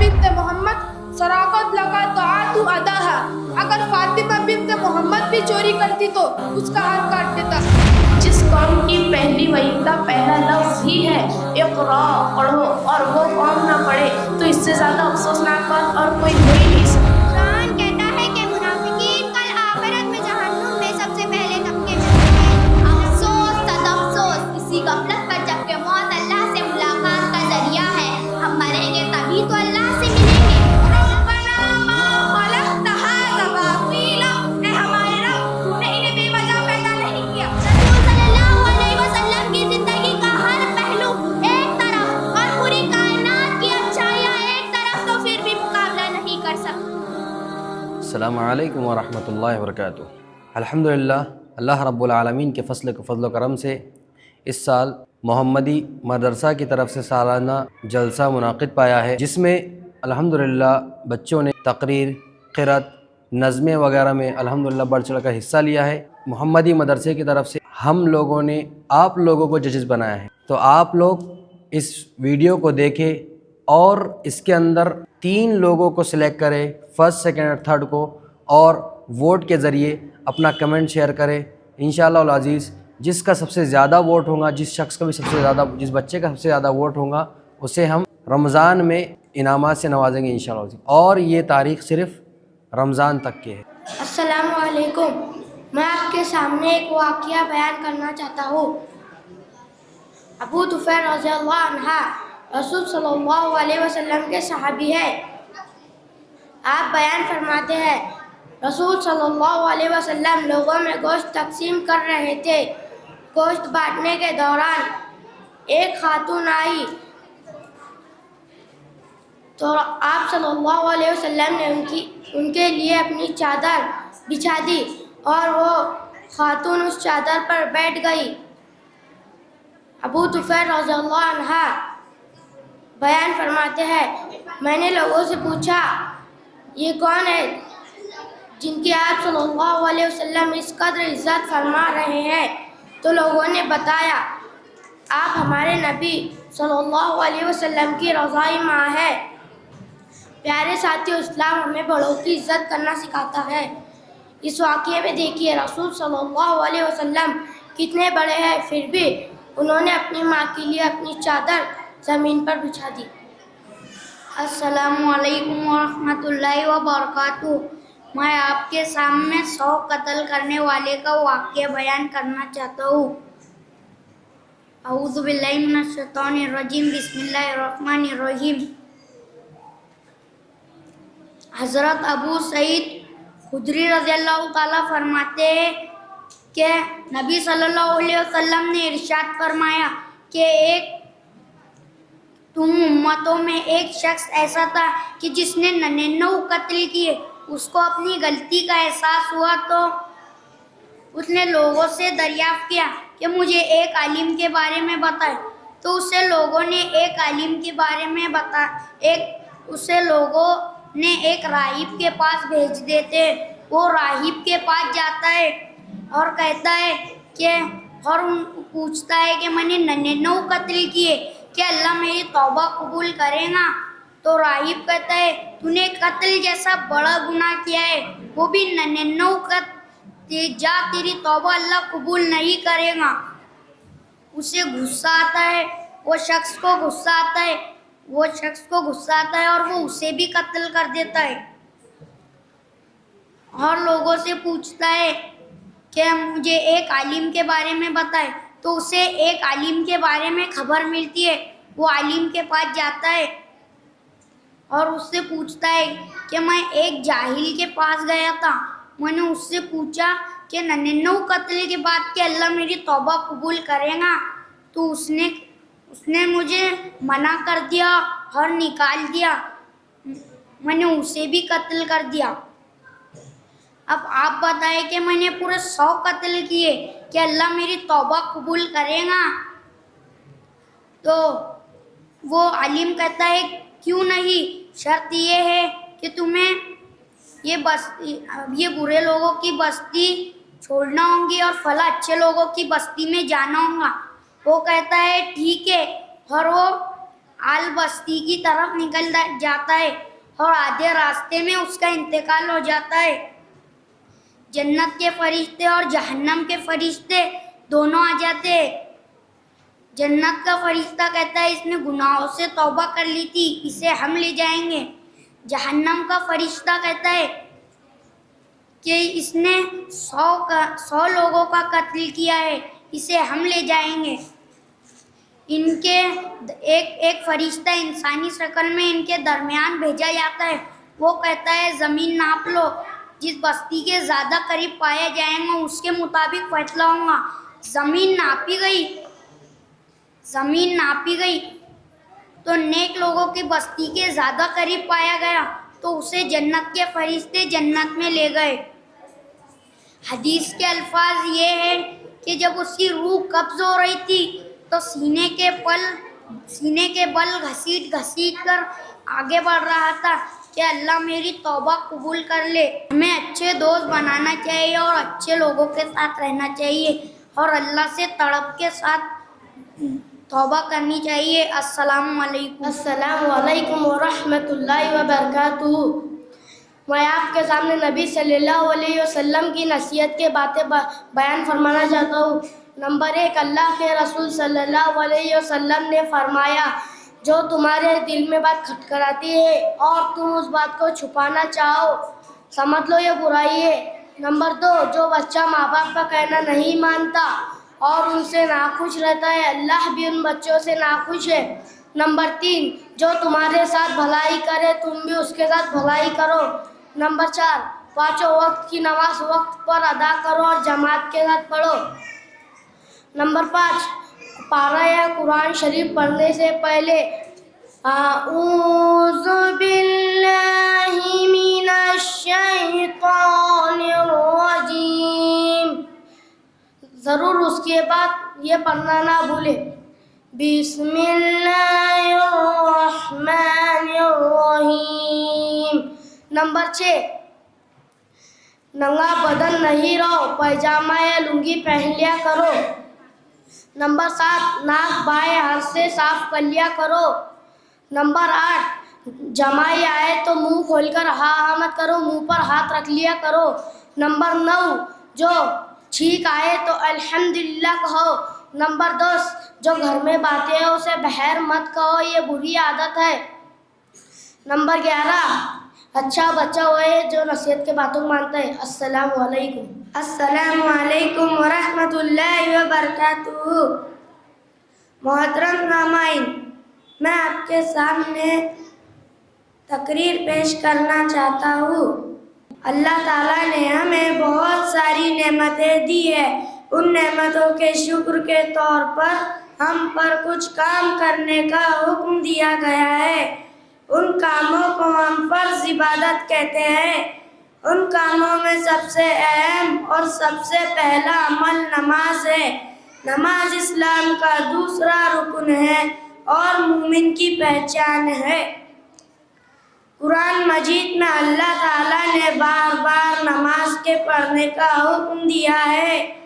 بنت محمد سراقت لگا تو آتو اداہا. اگر فاطمہ بنت محمد بھی چوری کرتی تو اس کا ہاتھ کاٹ دیتا. جس قوم کی پہلی وحی کا پہلا لفظ ہی ہے اقرا پڑھو اور وہ قوم نہ پڑھے تو اس سے زیادہ افسوسناک بات اور کوئی ہو ہی نہیں سکتی. قرآن کہتا ہے کہ منافقین کل آخرت میں جہنم میں سب سے پہلے دھکے جائیں گے. افسوس تد افسوس اسی غفلت پر جبکہ موت اللہ سے ملاقات کا ذریعہ ہے. ہم مریں گے تبھی تو اللہ سے ملیں گے. ربنا ما خلقت هذا باطلا. اے ہمارے رب تو نے انہیں بے وجہ پیدا نہیں کیا. رسول صلی اللہ علیہ وسلم کی زندگی کا ہر پہلو ایک طرف اور پوری کائنات کی اچھائیاں ایک طرف تو پھر بھی مقابلہ نہیں کر سکتی. السلام علیکم ورحمۃ اللہ وبرکاتہ. الحمدللہ اللہ رب العالمین کے فضل و کرم سے اس سال محمدی مدرسہ کی طرف سے سالانہ جلسہ منعقد پایا ہے، جس میں الحمدللہ بچوں نے تقریر، قرأت، نظمیں وغیرہ میں الحمدللہ بڑھ چڑھ کر حصہ لیا ہے. محمدی مدرسے کی طرف سے ہم لوگوں نے آپ لوگوں کو ججز بنایا ہے، تو آپ لوگ اس ویڈیو کو دیکھیں اور اس کے اندر 3 لوگوں کو سلیکٹ کریں، فرسٹ، سیکنڈ اور تھرڈ کو، اور ووٹ کے ذریعے اپنا کمنٹ شیئر کریں. انشاءاللہ العزیز جس کا سب سے زیادہ ووٹ ہوگا، جس شخص کا بھی سب سے زیادہ، جس بچے کا سب سے زیادہ ووٹ ہوگا، اسے ہم رمضان میں انعامات سے نوازیں گے انشاءاللہ العزیز. اور یہ تاریخ صرف رمضان تک کے ہے. السلام علیکم. میں آپ کے سامنے ایک واقعہ بیان کرنا چاہتا ہوں. ابو طفیل رضی اللہ عنہ رسول صلی اللہ علیہ وسلم کے صحابی ہے. آپ بیان فرماتے ہیں رسول صلی اللہ علیہ وسلم لوگوں میں گوشت تقسیم کر رہے تھے. گوشت بانٹنے کے دوران ایک خاتون آئی تو آپ صلی اللہ علیہ وسلم نے ان کے لیے اپنی چادر بچھا دی اور وہ خاتون اس چادر پر بیٹھ گئی. ابو طفیل رضی اللہ عنہ بیان فرماتے ہیں میں نے لوگوں سے پوچھا یہ کون ہے جن کی آپ صلی اللہ علیہ وسلم اس قدر عزت فرما رہے ہیں؟ تو لوگوں نے بتایا آپ ہمارے نبی صلی اللہ علیہ وسلم کی رضائی ماں ہے. پیارے ساتھیو، اسلام ہمیں بڑوں کی عزت کرنا سکھاتا ہے. اس واقعے میں دیکھیے رسول صلی اللہ علیہ وسلم کتنے بڑے ہیں، پھر بھی انہوں نے اپنی ماں کے لیے اپنی چادر زمین پر بچھا دی. السلام علیکم ورحمۃ اللہ وبرکاتہ. میں آپ کے سامنے 100 قتل کرنے والے کا واقعہ بیان کرنا چاہتا ہوں. اعوذ باللہ من الشیطان الرجیم. بسم اللہ الرحمن الرحیم. حضرت ابو سعید خدری رضی اللہ تعالیٰ فرماتے ہیں کہ نبی صلی اللہ علیہ وسلم نے ارشاد فرمایا کہ تم امتوں میں ایک شخص ایسا تھا کہ جس نے 99 قتل کیے. اس کو اپنی غلطی کا احساس ہوا تو اس نے لوگوں سے دریافت کیا کہ مجھے ایک عالم کے بارے میں بتائے. تو اسے لوگوں نے ایک راہب کے پاس بھیج دیتے. وہ راہب کے پاس جاتا ہے اور کہتا ہے کہ اور پوچھتا ہے کہ میں نے 99 قتل کیے، کیا اللہ میری توبہ قبول کرے گا؟ تو راہب کہتا ہے تو نے قتل جیسا بڑا گناہ کیا ہے، وہ بھی 99 قتل، جا تیری توبہ اللہ قبول نہیں کرے گا. اسے غصہ آتا ہے، وہ شخص کو غصہ آتا ہے اور وہ اسے بھی قتل کر دیتا ہے. اور لوگوں سے پوچھتا ہے کہ مجھے ایک عالم کے بارے میں بتائے. تو اسے ایک عالم کے بارے میں خبر ملتی ہے. وہ عالم کے پاس جاتا ہے اور اس سے پوچھتا ہے کہ میں ایک جاہل کے پاس گیا تھا، میں نے اس سے پوچھا کہ 99 قتل کے بعد کہ اللہ میری توبہ قبول کرے گا؟ تو اس نے مجھے منع کر دیا اور نکال دیا، میں نے اسے بھی قتل کر دیا. اب آپ بتائیں کہ میں نے پورے 100 قتل کیے، کہ اللہ میری توبہ قبول کرے گا؟ تو وہ عالم کہتا ہے کیوں نہیں، شرط یہ ہے کہ تمہیں یہ برے لوگوں کی بستی چھوڑنا ہوگی اور فلاں اچھے لوگوں کی بستی میں جانا ہوگا. وہ کہتا ہے ٹھیک ہے، اور وہ आल बस्ती की तरफ निकल जाता है और आधे रास्ते में उसका इंतकाल हो जाता है। जन्नत के फरिश्ते और जहन्नम के फरिश्ते दोनों आ जाते हैं। जन्नत का फरिश्ता कहता है इसने गुनाहों से तौबा कर ली थी, इसे हम ले जाएंगे। जहन्नम का फरिश्ता कहता है कि इसने 100 लोगों का कत्ल किया है, इसे हम ले जाएंगे। इनके एक फरिश्ता इंसानी शक्ल में इनके दरमियान भेजा जाता है। वो कहता है ज़मीन नाप लो, जिस बस्ती के ज़्यादा करीब पाया जाएगा उसके मुताबिक फैसला होगा। ज़मीन नापी गई तो नेक लोगों की बस्ती के ज़्यादा करीब पाया गया तो उसे जन्नत के फरिश्ते जन्नत में ले गए। हदीस के अल्फाज ये है कि जब उसकी रूह कब्ज़ हो रही थी तो सीने के बल घसीट कर आगे बढ़ रहा था कि अल्लाह मेरी तौबा कबूल कर ले। हमें अच्छे दोस्त बनाना चाहिए और अच्छे लोगों के साथ रहना चाहिए और अल्लाह से तड़प के साथ तौबा करनी चाहिए। अस्सलामु अलैकुम व रहमतुल्लाहि व बरकातुहू। मैं आपके सामने नबी सल्लल्लाहु अलैहि वसल्लम की नसीहत के बातें बयान फरमाना चाहता हूँ। नंबर 1, अल्लाह के रसूल सल्लल्लाहु अलैहि वसल्लम ने फरमाया, जो तुम्हारे दिल में बात खटखटाती है और तुम उस बात को छुपाना चाहो, समझ लो ये बुराई है। नंबर 2, जो बच्चा माँ बाप का कहना नहीं मानता और उनसे नाखुश रहता है, अल्लाह भी उन बच्चों से नाखुश है। नंबर 3, जो तुम्हारे साथ भलाई करे तुम भी उसके साथ भलाई करो। नंबर 4, 5 वक्त की नमाज वक्त पर अदा करो और जमात के साथ पढ़ो। नंबर 5, पारा या कुरान शरीफ पढ़ने से पहले आऊज़ु बिल्लाहि मिनश शैतानिर रजीम, ज़रूर उसके बाद ये पढ़ना ना भूले, बिस्मिल्लाहिर्रहमानिर्रहीम। नंबर 6, नंगा बदन नहीं रहो, पैजामा या लुंगी पहन लिया करो। नंबर 7, नाक बाएं हाथ से साफ कर लिया करो। नंबर 8, जमाई आए तो मुंह खोलकर हाँ मत करो, मुंह पर हाथ रख लिया करो। नंबर 9, जो छींक आए तो अल्हम्दुलिल्लाह कहो। नंबर 10, जो घर में बातें हैं उसे बाहर मत कहो, ये बुरी आदत है। नंबर 11, अच्छा बच्चा वो है जो नसीहत के बातों को मानता है। अस्सलामु अलैकुम व रहमतुल्लाहि व बरकातुहू। मोहतरम नामाइन, मैं आपके सामने तकरीर पेश करना चाहता हूँ। अल्लाह ताला ने हमें बहुत सारी नेमतें दी है। उन नेमतों के शुक्र के तौर पर हम पर कुछ काम करने का हुक्म दिया गया है। उन कामों को हम फर्ज इबादत कहते हैं। उन कामों में सबसे अहम और सबसे पहला अमल नमाज है। नमाज इस्लाम का दूसरा रुकन है और मोमिन की पहचान है। कुरान मजीद में अल्लाह ताला ने बार बार नमाज के पढ़ने का हुक्म दिया है।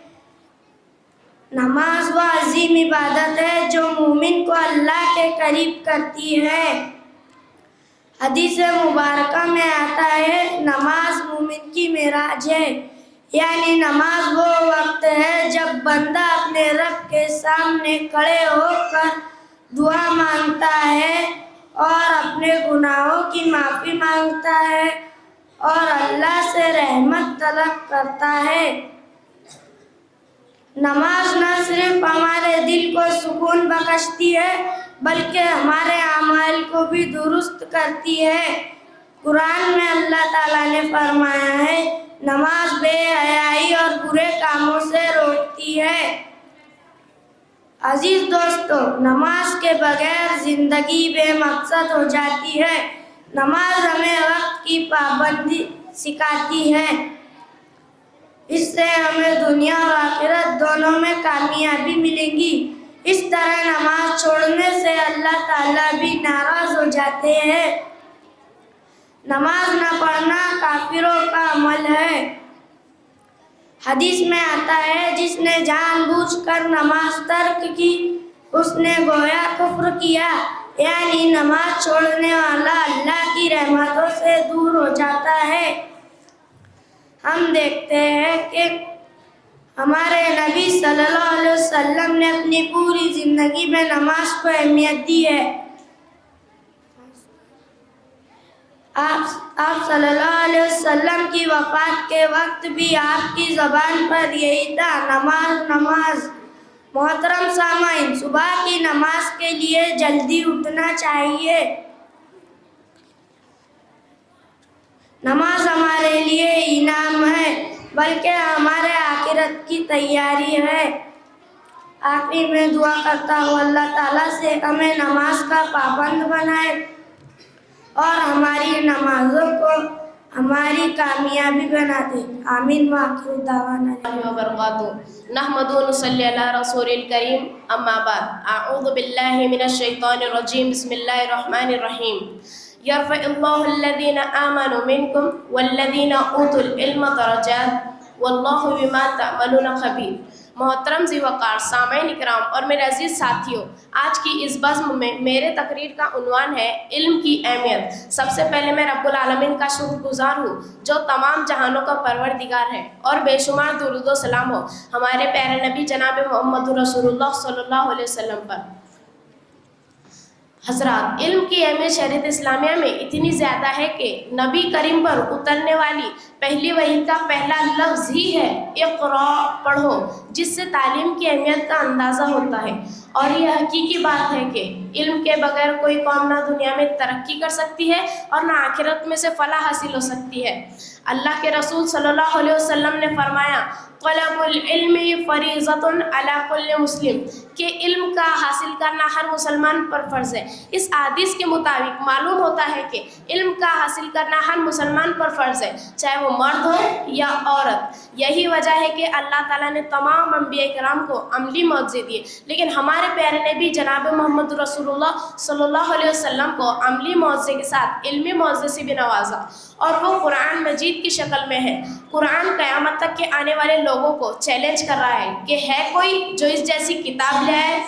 नमाज वह अजीम इबादत है जो मोमिन को अल्लाह के करीब करती है। हदीस मुबारका में आता है, नमाज मोमिन की मेराज है, यानी नमाज वो वक्त है जब बंदा अपने रब के सामने खड़े होकर दुआ मांगता है और अपने गुनाहों की माफ़ी मांगता है और अल्लाह से रहमत तलब करता है। नमाज न सिर्फ हमारे दिल को सुकून बख्शती है बल्कि हमारे अमाल को भी दुरुस्त करती है। कुरान में अल्लाह ताला ने फरमाया है, नमाज बेहयाई और बुरे कामों से रोकती है। अजीज दोस्तों, नमाज के बगैर जिंदगी बेमकसद हो जाती है। नमाज हमें वक्त की पाबंदी सिखाती है। इससे हमें दुनिया और आखिरत दोनों में कामयाबी मिलेगी। इस तरह नमाज छोड़ने से अल्लाह ताला भी नाराज हो जाते हैं। नमाज न पढ़ना काफिरों का अमल है। हदीस में आता है, जिसने जानबूझकर नमाज तर्क की उसने गोया कुफ्र किया। यानी नमाज छोड़ने वाला अल्लाह की रहमतों से दूर हो जाता है। हम देखते हैं कि हमारे नबी सल्लल्लाहु अलैहि वसल्लम ने अपनी पूरी ज़िंदगी में नमाज को अहमियत दी है। आप सल्लल्लाहु अलैहि वसल्लम की वफ़ात के वक्त भी आपकी ज़बान पर यही था, नमाज नमाज। मोहतरम सामाइन, सुबह की नमाज के लिए जल्दी उठना चाहिए। नमाज हमारे लिए इनाम है, बल्कि हमारे आखिरत की तैयारी है। आखिर में दुआ करता हूँ अल्लाह ताला से हमें नमाज का पाबंद बनाए और हमारी नमाजों को हमारी कामयाबी बना दे। आमीन व आखिर दावाना नहमदु व नसल्ली अला रसूलिल करीम, अम्मा बाद। अऊज़ु बिल्लाहि मिनश शैतानिर रजीम, बिस्मिल्लाहिर रहमानिर रहीम। यरफ़इल्लाहु अल्लज़ीना आमनु मिनकुम वल्लज़ीना ऊतुल इल्म दरजात वल्लाहु बिमा तअमलून खबीर। मोहतरम ज़ी-वक़ार सामईन इकराम और मेरे अज़ीज़ साथियों, आज की इस बज़्म में मेरे तकरीर का उन्वान है इल्म की अहमियत। सबसे पहले मैं रब्बुल आलमीन का शुक्रगुज़ार हूँ जो तमाम जहानों का परवरदिगार है, और बेशुमार दुरूद व सलाम हो हमारे प्यारे नबी जनाब मोहम्मद रसूलुल्लाह सल्लल्लाहु अलैहि वसल्लम पर। हज़रात, इल्म की अहमियत शरीयत इस्लामिया में इतनी ज़्यादा है कि नबी करीम पर उतरने वाली पहली वही का पहला लफ्ज़ ही है इक़रा, पढ़ो, जिससे तालीम की अहमियत का अंदाज़ा होता है। और यह हकीकी बात है कि इल्म के बगैर कोई कौम ना दुनिया में तरक्की कर सकती है और ना आखिरत में से फलाह हासिल हो सकती है। अल्लाह के रसूल सल्लल्लाहु अलैहि वसल्लम ने फरमाया, तलबुल इल्मी फरीज़तुन अला कुल्लि मुस्लिम, कि इल्म का हासिल करना हर मुसलमान पर फ़र्ज़ है। इस हदीस के मुताबिक मालूम होता है कि इल्म का हासिल करना हर मुसलमान पर फ़र्ज़ है, चाहे वो मर्द हो या औरत। यही वजह है कि अल्लाह ताला ने तमाम अंबिया किराम को अमली मौज़े दिए, लेकिन हमारे प्यारे नबी जनाब मोहम्मद रसूलुल्लाह सल्लल्लाहु अलैहि वसल्लम को अमली मौज़े के साथ इल्मी मौज़े से भी नवाजा, और वो कुरान मजीद की शक्ल में है। कुरान क़यामत तक के आने वाले लोगों को चैलेंज कर रहा है कि है कोई जो इस जैसी किताब ले आए,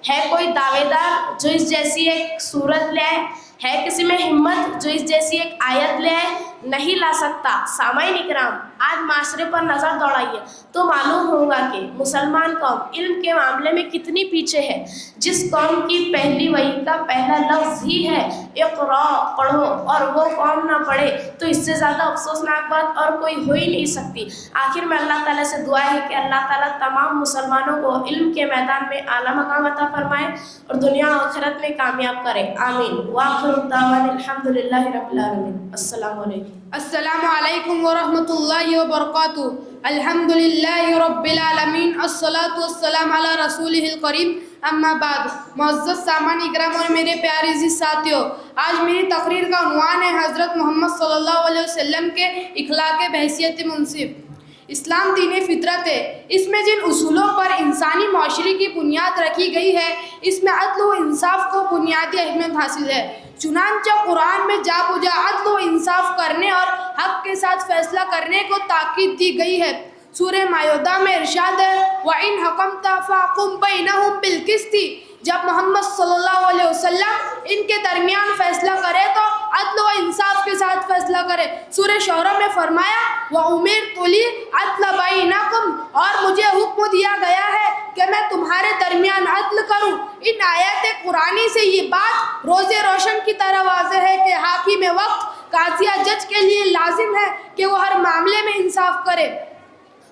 है कोई दावेदार जो इस जैसी एक सूरत ले आए, है किसी में हिम्मत जो इस जैसी एक आयत ले आए? नहीं ला सकता। सामाईन इकराम, आज माशरे पर नज़र दौड़ाइए तो मालूम होगा कि मुसलमान कौम इल्म के मामले में कितनी पीछे है। जिस कौम की पहली वही का पहला लफ्ज़ ही है इक़रा, पढ़ो, और वो कौम ना पढ़े तो इससे ज़्यादा अफसोसनाक बात और कोई हो ही नहीं सकती। आखिर में अल्लाह ताला से दुआ है कि अल्लाह ताला तमाम मुसलमानों को इल्म के मैदान में आला मकाम अता फरमाए और दुनिया और आखिरत में कामयाब करे। आमीन। वाखिरु दावाना अल्हम्दुलिल्लाहि रब्बिल आलमीन। अस्सलामु अलैकुम। अस्सलामु अलैकुम व रहमतुल्लाहि व बरकातुहू। अल्हम्दुलिल्लाहि रब्बिल आलमीन, अस्सलातु वस्सलामु अला रसूलिहिल करीम, अम्मा बाद। मुअज़्ज़ज़ सामान इकराम और मेरे प्यारे अज़ीज़ साथियों, आज मेरी तकरीर का उन्वान है हज़रत मोहम्मद सल्लल्लाहु अलैहि वसल्लम के इखलाक़ बहसियत मुनसिफ़। इस्लाम दीन फितरत है। इसमें जिन उसूलों पर इंसानी माशरे की बुनियाद रखी गई है, इसमें अदल व इंसाफ को बुनियादी अहमियत हासिल है। चुनांचे कुरान में जा बुझा अदल व इंसाफ करने और हक़ के साथ फैसला करने को ताकीद दी गई है। सूरह मायदा में इरशाद है, व इन हकमता फ़ाकुम बैनहुम बिल क़िस्ति, जब मोहम्मद सल्लल्लाहु अलैहि वसल्लम इनके दरमियान फैसला करे तो अदल व इंसाफ के साथ फैसला करे। सूरह शौरा में फरमाया, व उमिरतु ली अदल बैनकुम, और मुझे हुक्म दिया गया है कि मैं तुम्हारे दरमियान अदल करूं। इन आयत कुरानी से ये बात रोज़े रोशन की तरह वाज़ेह है कि हाकिम वक्त, काज़िया, जज के लिए लाजिम है कि वो हर मामले में इंसाफ करे।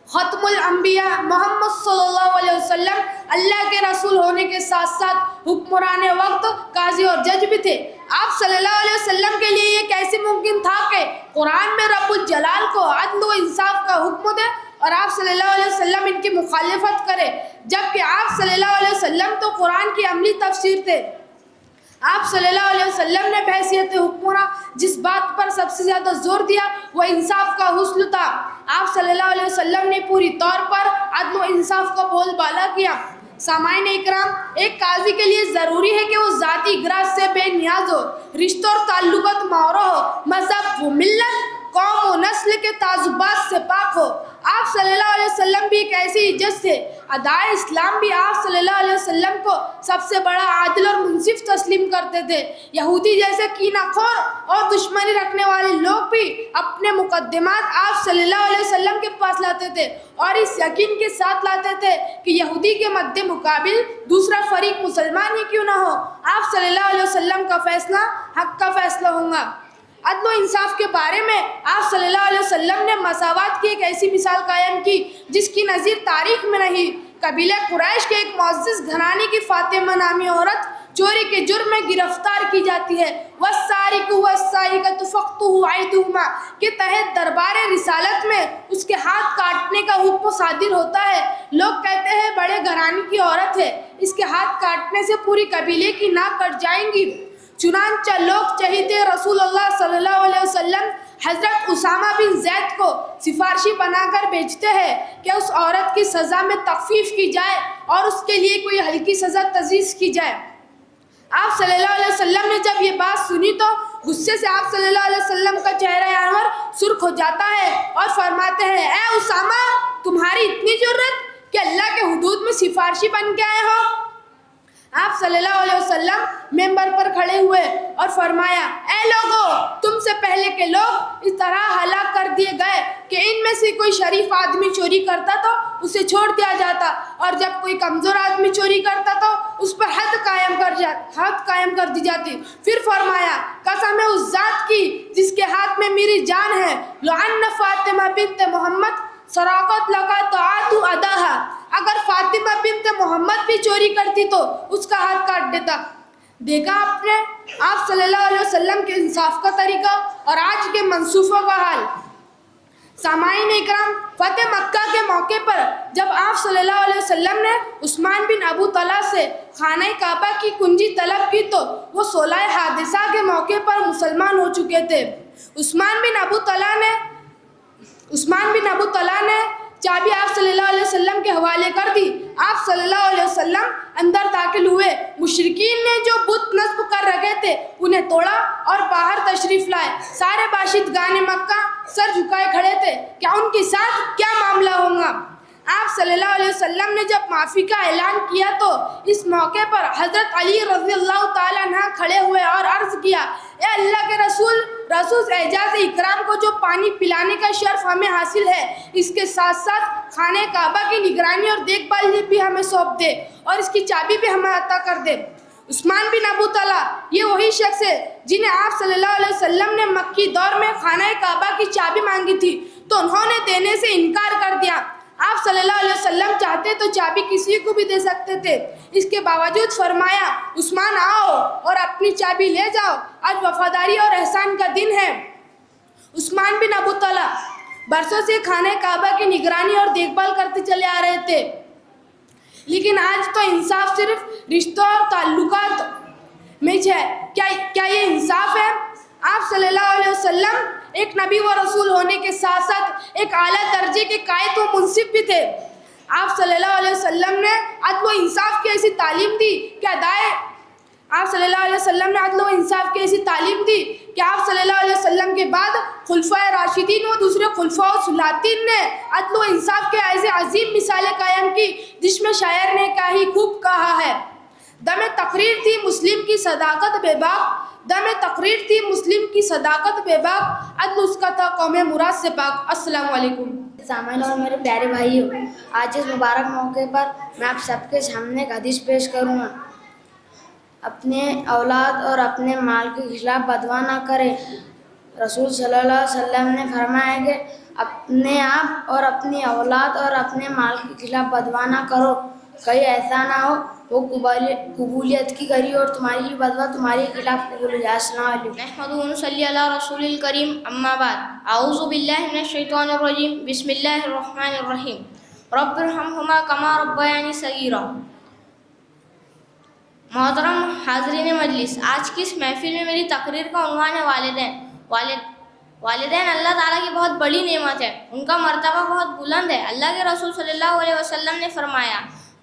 ख़त्मुल अंबिया मोहम्मद सल्लल्लाहु अलैहि वसल्लम अल्लाह के रसूल होने के साथ साथ हुक्मरान वक्त, काजी और जज भी थे। आप सल्लल्लाहु अलैहि वसल्लम के लिए ये कैसे मुमकिन था कि कुरान में रब्बुल जलाल को अदल व इंसाफ का हुक्म दे और आप सल्लल्लाहु अलैहि वसल्लम इनकी मुखालिफत करें, जबकि आप सल्लल्लाहु अलैहि वसल्लम तो कुरान की अमली तफसीर थे। आप सल्लल्लाहु अलैहि वसल्लम ने बहसियत हुक्मरां जिस बात पर सबसे ज़्यादा जोर दिया वह इंसाफ का हुस्न था। आप सल्लल्लाहु अलैहि वसल्लम ने पूरी तौर पर अदल व इंसाफ का बोलबाला किया। सामाईन इकराम, एक काजी के लिए ज़रूरी है कि वो ज़ाती ग्राज से बेनियाज हो, रिश्तों और ताल्लुकात मारो हो, मज़हब व मिल्लत, कौम व नस्ल के ताजुबात से पाक हो। آپ صلی اللہ علیہ وسلم بھی ایک ایسی عزت سے ادائے اسلام بھی آپ صلی اللہ علیہ وسلم کو سب سے بڑا عادل اور منصف تسلیم کرتے تھے. یہودی جیسے کینہ خور اور دشمنی رکھنے والے لوگ بھی اپنے مقدمات آپ صلی اللہ علیہ وسلم کے پاس لاتے تھے اور اس یقین کے ساتھ لاتے تھے کہ یہودی کے مد مقابل دوسرا فریق مسلمان ہی کیوں نہ ہو, آپ صلی اللہ علیہ وسلم کا فیصلہ حق کا فیصلہ ہوگا. عدل و انصاف کے بارے میں آپ صلی اللہ علیہ وسلم نے مساوات کی ایک ایسی مثال قائم کی جس کی نظیر تاریخ میں نہیں. قبیلہ قریش کے ایک معزز گھرانے کی فاطمہ نامی عورت چوری کے جرم میں گرفتار کی جاتی ہے. والسارق والسارقۃ فاقطعوا أيديهما کے تحت دربار رسالت میں اس کے ہاتھ کاٹنے کا حکم صادر ہوتا ہے. لوگ کہتے ہیں بڑے گھرانے کی عورت ہے, اس کے ہاتھ کاٹنے سے پوری قبیلے کی ناک کٹ جائیں گی. چنانچہ لوگ چہیتے رسول اللہ صلی اللہ علیہ وسلم حضرت اسامہ بن زید کو سفارشی بنا کر بھیجتے ہیں کہ اس عورت کی سزا میں تخفیف کی جائے اور اس کے لیے کوئی ہلکی سزا تجویز کی جائے. آپ صلی اللہ علیہ وسلم نے جب یہ بات سنی تو غصے سے آپ صلی اللہ علیہ وسلم کا چہرہ انور سرخ ہو جاتا ہے اور فرماتے ہیں, اے اسامہ, تمہاری اتنی جرت کہ اللہ کے حدود میں سفارشی بن کے آئے ہو. آپ صلی اللہ علیہ وسلم ممبر پر کھڑے ہوئے اور فرمایا, اے لوگو, تم سے پہلے کے لوگ اس طرح ہلاک کر دیے گئے کہ ان میں سے کوئی شریف آدمی چوری کرتا تو اسے چھوڑ دیا جاتا, اور جب کوئی کمزور آدمی چوری کرتا تو اس پر حد قائم کر دی جاتی. پھر فرمایا, قسم ہے اس ذات کی جس کے ہاتھ میں میری جان ہے, لعن فاطمہ بنت محمد سراقت لگا تو اداہا, اگر فاطمہ بنت محمد بھی چوری کرتی تو اس کا ہاتھ کاٹ دیتا. دیکھا آپ نے آپ صلی اللہ علیہ وسلم کے انصاف کا طریقہ اور آج کے منصوفوں کا حال. سامعین اکرام, فتح مکہ کے موقع پر جب آپ صلی اللہ علیہ وسلم نے عثمان بن ابو طلحہ سے خانہ کعبہ کی کنجی طلب کی تو وہ صلح حادثہ کے موقع پر مسلمان ہو چکے تھے. عثمان بن ابو طلحہ نے چابی آپ صلی اللہ علیہ وسلم کے حوالے کر دی. آپ صلی اللہ علیہ وسلم اندر داخل ہوئے. مشرکین نے جو بت نصب کر رکھے تھے انہیں توڑا اور باہر تشریف لائے. سارے باشندگان مکہ سر جھکائے کھڑے تھے, کیا ان کے ساتھ کیا معاملہ ہوگا. آپ صلی اللہ علیہ وسلم نے جب معافی کا اعلان کیا تو اس موقع پر حضرت علی رضی اللہ تعالیٰ عنہ کھڑے ہوئے اور عرض کیا, اے اللہ کے رسول اعجاز اکرام کو جو پانی پلانے کا شرف ہمیں حاصل ہے, اس کے ساتھ ساتھ خانہ کعبہ کی نگرانی اور دیکھ بھال بھی ہمیں سونپ دے اور اس کی چابی بھی ہمیں عطا کر دے. عثمان بن ابو طلحہ یہ وہی شخص ہے جنہیں آپ صلی اللہ علیہ وسلم نے مکی دور میں خانہ کعبہ کی چابی مانگی تھی تو انہوں نے دینے سے انکار کر دیا. آپ صلی اللہ علیہ وسلم چاہتے تو چابی کسی کو بھی دے سکتے تھے, اس کے باوجود فرمایا, عثمان آؤ اور اپنی چابی لے جاؤ, آج وفاداری اور احسان کا دن ہے. عثمان بن ابو طلحہ برسوں سے خانہ کعبہ کی نگرانی اور دیکھ بھال کرتے چلے آ رہے تھے, لیکن آج تو انصاف صرف رشتوں اور تعلقات میں ہے. کیا یہ انصاف ہے؟ آپ صلی اللہ علیہ وسلم ایک نبی و رسول ہونے کے ساتھ ساتھ ایک اعلیٰ درجے کے قائد و منصف بھی تھے. آپ صلی اللہ علیہ وسلم نے عدل و انصاف کی ایسی تعلیم دی کہ آپ صلی اللہ علیہ وسلم نے عدل و انصاف کی ایسی تعلیم دی کہ آپ صلی اللہ علیہ وسلم کے بعد خلفائے راشدین و دوسرے خلفاء و سلاطین نے عدل و انصاف کے ایسے عظیم مثالیں قائم کی جس میں شاعر نے خوب کہا ہے, دم تقریر تھی مسلم کی صداقت بے باک, دم تقریر تھی مسلم کی صداقت بے باک, عدل اس کا تھا قوم مراد سے پاک. السلام علیکم. سامعین اور میرے پیارے بھائیوں, آج اس مبارک موقع پر میں آپ سب کے سامنے ایک حدیث پیش کروں گا. اپنے اولاد اور اپنے مال کے خلاف بدوا نہ کریں. رسول صلی اللہ علیہ وسلم نے فرمایا کہ اپنے آپ اور اپنی اولاد اور اپنے مال کے خلاف بدوا نہ کرو, کہیں ایسا نہ ہو وہ قبولیت کی کری اور تمہاری ہی بدوا تمہارے خلاف قبول ہو جائے. السلام علیکم. نحمده ونصلي على رسول الكريم اما بعد. اعوذ باللہ من الشیطان الرجیم. بسم اللہ الرحمن الرحیم. رب ارحمهما كما ربياني صغيرا. محترم حاضرین مجلس, آج کی اس محفل میں میری تقریر کا عنوان ہے والدین. والدین اللہ تعالیٰ کی بہت بڑی نعمت ہے, ان کا مرتبہ بہت بلند ہے. اللہ کے رسول صلی اللہ علیہ وسلم نے فرمایا,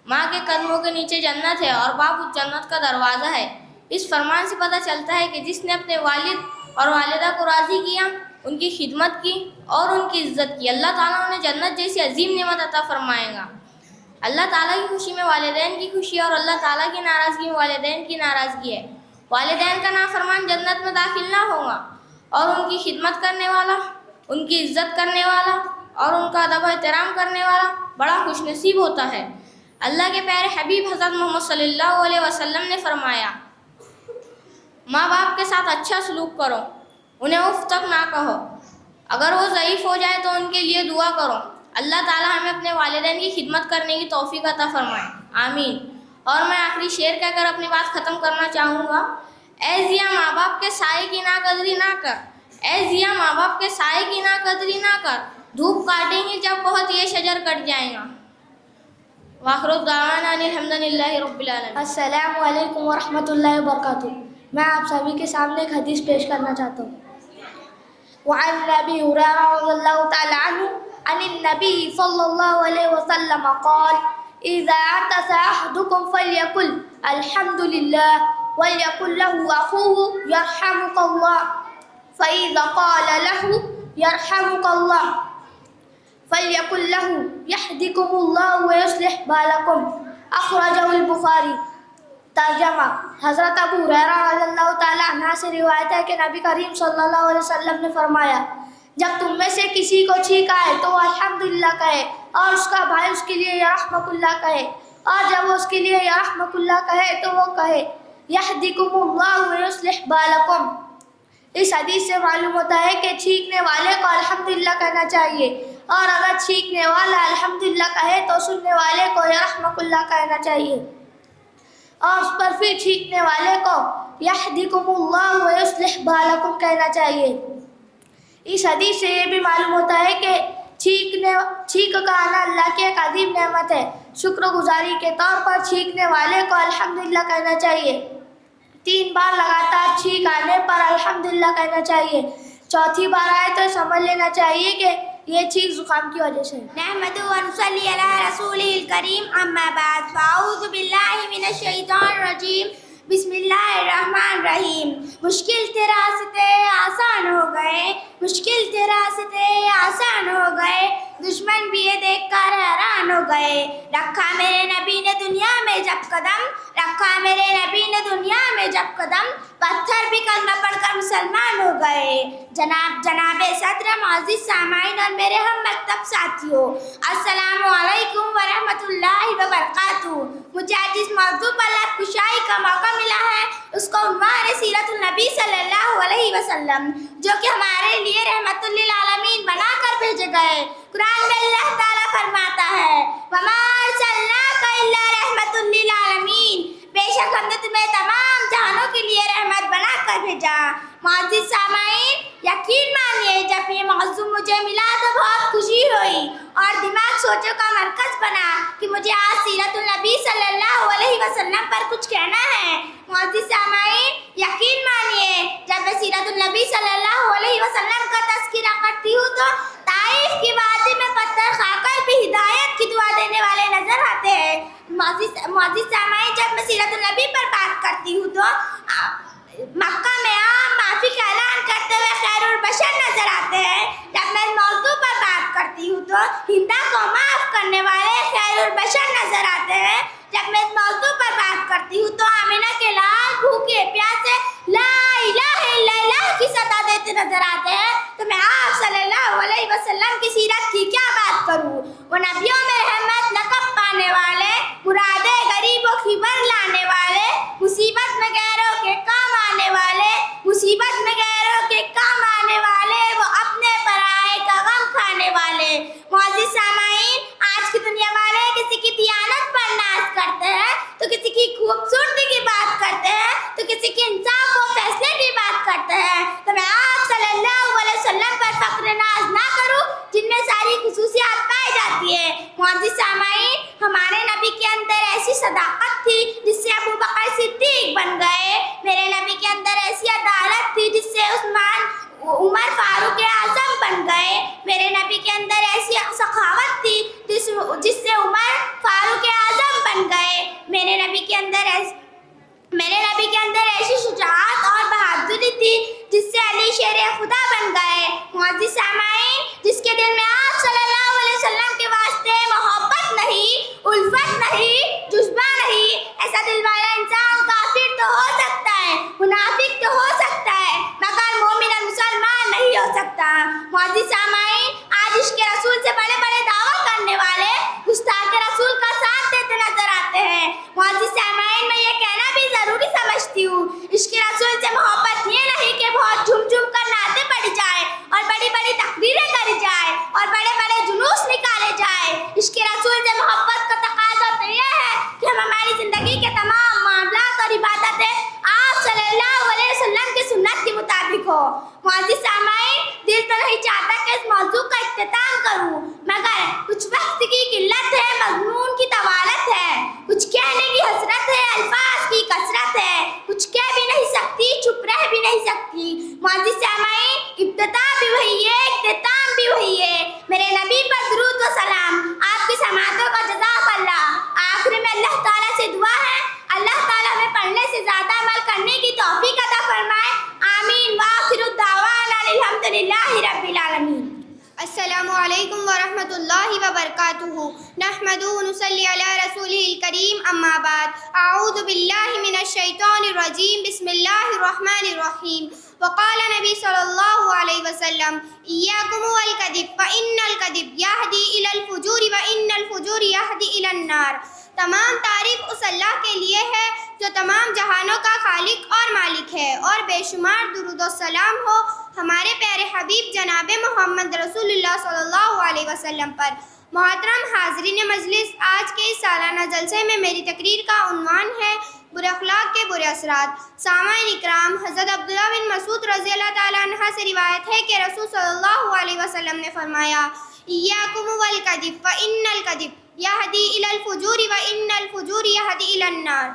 ماں کے قدموں کے نیچے جنت ہے اور باپ اس جنت کا دروازہ ہے. اس فرمان سے پتہ چلتا ہے کہ جس نے اپنے والد اور والدہ کو راضی کیا ان کی خدمت کی اور ان کی عزت کی، اللہ تعالیٰ انہیں جنت جیسی عظیم نعمت عطا فرمائے گا۔ اللہ تعالیٰ کی خوشی میں والدین کی خوشی اور اللہ تعالیٰ کی ناراضگی میں والدین کی ناراضگی ہے۔ والدین کا نافرمان جنت میں داخل نہ ہوگا، اور ان کی خدمت کرنے والا، ان کی عزت کرنے والا اور ان کا ادب و احترام کرنے والا بڑا خوش نصیب ہوتا ہے۔ اللہ کے پیارے حبیب حضرت محمد صلی اللہ علیہ وسلم نے فرمایا، ماں باپ کے ساتھ اچھا سلوک کرو، انہیں اف تک نہ کہو، اگر وہ ضعیف ہو جائے تو ان کے لیے دعا کرو۔ اللہ تعالیٰ ہمیں اپنے والدین کی خدمت کرنے کی توفیق عطا فرمائے، آمین۔ اور میں آخری شعر کہہ کر اپنی بات ختم کرنا چاہوں گا۔ اے ضیا ماں باپ کے سائے کی ناقدری نہ کر، اے ضیا ماں باپ کے سائے کی ناقدری نہ کر، دھوپ کاٹیں گی جب بہت یہ شجر کٹ جائے گا۔ وآخر دعوانا ان الحمد للہ رب العالمین۔ السلام علیکم ورحمۃ اللہ وبرکاتہ۔ میں آپ سبھی کے سامنے ایک حدیث پیش کرنا چاہتا ہوں۔ وعن ابی ہریرہ رضی اللہ تعالی عنہ عن النبی صلی اللہ علیہ وسلم قال اذا عطس احدكم فليقل الحمد لله وليقل له اخوه يرحمك الله فاذا قال له يرحمك الله فليقل له يهدكم الله ويصلح بالكم، اخرجہ البخاری۔ ترجمہ: حضرت ابو ہریرہ رضی اللہ تعالیٰ عنہ سے روایت ہے کہ نبی کریم صلی اللہ علیہ وسلم نے فرمایا، جب تم میں سے کسی کو چھینک آئے تو وہ الحمدللہ کہے، اور اس کا بھائی اس کے لیے یرحمک اللہ کہے، اور جب وہ اس کے لیے یرحمک اللہ کہے تو وہ کہے یہدکم اللہ ویصلح بالکم۔ اس حدیث سے معلوم ہوتا ہے کہ چھینکنے والے کو الحمدللہ کہنا چاہیے، اور اگر چھینکنے والا الحمدللہ کہے تو سننے والے کو یرحمک اللہ کہنا چاہیے، اور اس پر پھر چھینکنے والے کو یہدکم اللہ ویصلح بالکم کہنا چاہیے۔ اس حدیث سے یہ بھی معلوم ہوتا ہے کہ چھینک کا آنا اللہ کی ایک عظیم نعمت ہے۔ شکر گزاری کے طور پر چھینکنے والے کو الحمدللہ کہنا چاہیے۔ 3 بار لگاتار چھینک آنے پر الحمدللہ کہنا چاہیے۔ چوتھی بار آئے تو سمجھ لینا چاہیے کہ یہ چھینک زکام کی وجہ سے۔ نحمد و نصلی علی رسولہ الکریم، اما بعد، فاعوذ باللہ من الشیطان الرجیم، بسم اللہ الرحمن الرحیم۔ مشکل تھے راستے آسان ہو گئے، مشکل تھے راستے آسان ہو گئے، دشمن بھی یہ دیکھ کر حیران ہو گئے۔ رکھا میرے نبی نے دنیا میں جب قدم، رکھا میرے نبی نے دنیا میں جب قدم، پتھر بھی کلمہ پڑھ کر مسلمان ہو گئے۔ جناب صدر، معزز سامعین اور میرے ہم مکتب ساتھیوں، السلام علیکم ورحمۃ اللہ وبرکاتہ۔ مجھے آج جس موضوع پر لب کشائی کا موقع ملا ہے اس کا عنوان ہے سیرت النبی صلی اللہ علیہ وسلم، جو کہ ہمارے لیے رحمت للعالمین بنا کر بھیجے گئے۔ قرآن میں اللہ تعالیٰ فرماتا ہے، وَمَا أَرْسَلْنَاكَ إِلَّا رَحْمَةً لِّلْعَالَمِينَ، بے شک ہم نے تمہیں تمام جہانوں کے لیے رحمت بنا کر بھیجا۔ معزز سامعین، یقین مانیے جب یہ موضوع مجھے ملا تو بہت خوشی ہوئی اور دماغ سوچوں کا مرکز بنا کہ مجھے آج سیرت النبی صلی اللہ علیہ وسلم پر کچھ کہنا ہے۔ معزز سامعین، یقین مانیے جب میں سیرت النبی صلی اللہ علیہ وسلم کا تذکرہ کرتی ہوں تو طائف کی وادی میں پتھر کھا کر بھی ہدایت کی دعا دینے والے نظر آتے ہیں۔ معزز سامعین، جب میں سیرت النبی پر بات کرتی ہوں تو مکہ میں عام معافی کا اعلان کرتے ہوئے خیر البشر نظر آتے ہیں۔ جب میں موضوع پر بات کرتی ہوں تو ہندا کو معاف کرنے والے خیر البشر نظر آتے ہیں۔ جب میں موضوع پر بات کرتی ہوں تو آمینہ کے لال بھوکے پیاسے لا الہ الا اللہ کی صدا دیتے نظر آتے ہیں۔ تو میں آپ صلی اللہ علیہ وسلم کی سیرت کی کیا بات کروں؟ وہ نبیوں میں رحمت لقب پانے والے، مرادیں غریبوں کی بر لانے والے، مصیبت میں غیروں کے کام آنے والے، مصیبت میں غیروں کے کام آنے والے، وہ اپنے پرائے کا غم کھانے والے۔ معزز سامعین، آج کی دنیا والے کسی کی دیانت پر ناز کرتے ہیں تو کسی کی خوبصورتی کی بات کرتے ہیں تو کسی کی انصاف و فیصلے کی بات کرتے ہیں۔ تو میں آپ صلی اللہ علیہ وسلم پر فخر ناز نہ کروں جن میں ساری خصوصیات پائی جاتی ہے۔ معزز سامعین، ہمارے نبی کے اندر ایسی صداقت تھی جس سے ابو بکر صدیق بن گئے، میرے نبی کے اندر ایسی عدالت تھی جس سے عمر فاروق اعظم بن گئے، میرے نبی کے اندر ایسی سخاوت تھی جس سے عمر فاروق اعظم بن گئے، میرے نبی کے اندر ایسی شجاعت اور بہادری تھی جس سے علی شیر خدا بن گئے۔ मुअज़्ज़िज़ सामाईन, आज इश्क़ रसूल से बड़े बड़े दावा करने वाले गुस्ताख़ रसूल का साथ देते नजर आते हैं। मुअज़्ज़िज़ सामाईन, मैं ये कहना भी ज़रूरी समझती हूँ, इश्क़ रसूल से मोहब्बत ये नहीं कि बहुत झूम झूम कर नाते पढ़ी जाए और बड़ी बड़ी तकरीरें करी जाए और बड़े बड़े जुलूस निकाले जाए। इश्क़ रसूल से मोहब्बत का तकाज़ा तो ये है कि हम हमारी ज़िंदगी के तमाम मामलात और इबादतें आप सल्लल्लाहु अलैहि वसल्लम की सुन्नत के मुताबिक हो। मुअज़्ज़िज़ सामाईन, दिल तो नहीं चाहता कि इस मौजू का इख्तिताम करूँ, मगर कुछ वक्त की किल्लत है, मज़मून की तवालत है, कुछ कहने की हसरत है, अल्फाज की कसरत है, कुछ कह भी नहीं सकती, चुप रह भी नहीं सकती। मुअज़्ज़िज़ सामाईन, इब्तिदा भी वही है, इख्तिताम भी वही है। मेरे नबी पर दुरूद व सलाम, आपकी समातों का जज़ाकल्लाह। आखिर में अल्लाह ताला से दुआ है, अल्लाह ताला हमें पढ़ने से ज़्यादा अमल करने की तौफीक अता फरमाए। आमीन। वाखिरु दावाना अल्हम्दुलिल्लाहि रब्बिल आलमीन। अस्सलामु अलैकुम व रहमतुल्लाहि व बरकातुहू। नहमदुहु व नुसल्ली अला रसूलिहिल करीम, अम्मा बाद। अऊज़ु बिल्लाहि मिनश शैतानिर रजीम, बिस्मिल्लाहिर रहमानिर रहीम। वक़ाल नबी सल्लल्लाहु अलैहि वसल्लम, इय्याकुम वल कदिब फ़इन्नल कदिब यहदी इलल फुजूरि व इन्नल फुजूरि यहदी इलन नार। तमाम तारीफ़ उस अल्लाह के लिए है जो तमाम जहानों का खालिक और मालिक है, और बेशुमार दुरूद और सलाम हो हमारे प्यारे हबीब जनाब मोहम्मद रसूलुल्लाह सल्लल्लाहु अलैहि वसल्लम पर। मोहतरम हाज़रीन मजलिस, आज के इस सालाना जलसे में मेरी तकरीर का उन्वान है बुरे अखलाक के बुरे असरात। सामाईन इकराम, हज़रत अब्दुल्लाह बिन मसूद रज़ी अल्लाह ताला अन्हा से रिवायत है कि रसूल सल्लल्लाहु अलैहि वसल्लम ने फरमाया, इय्याकुम वल कदिब फ़इन्नल कदिब यहदी इलल फुजूरि व इन्नल फुजूरि यहदी इलन नार।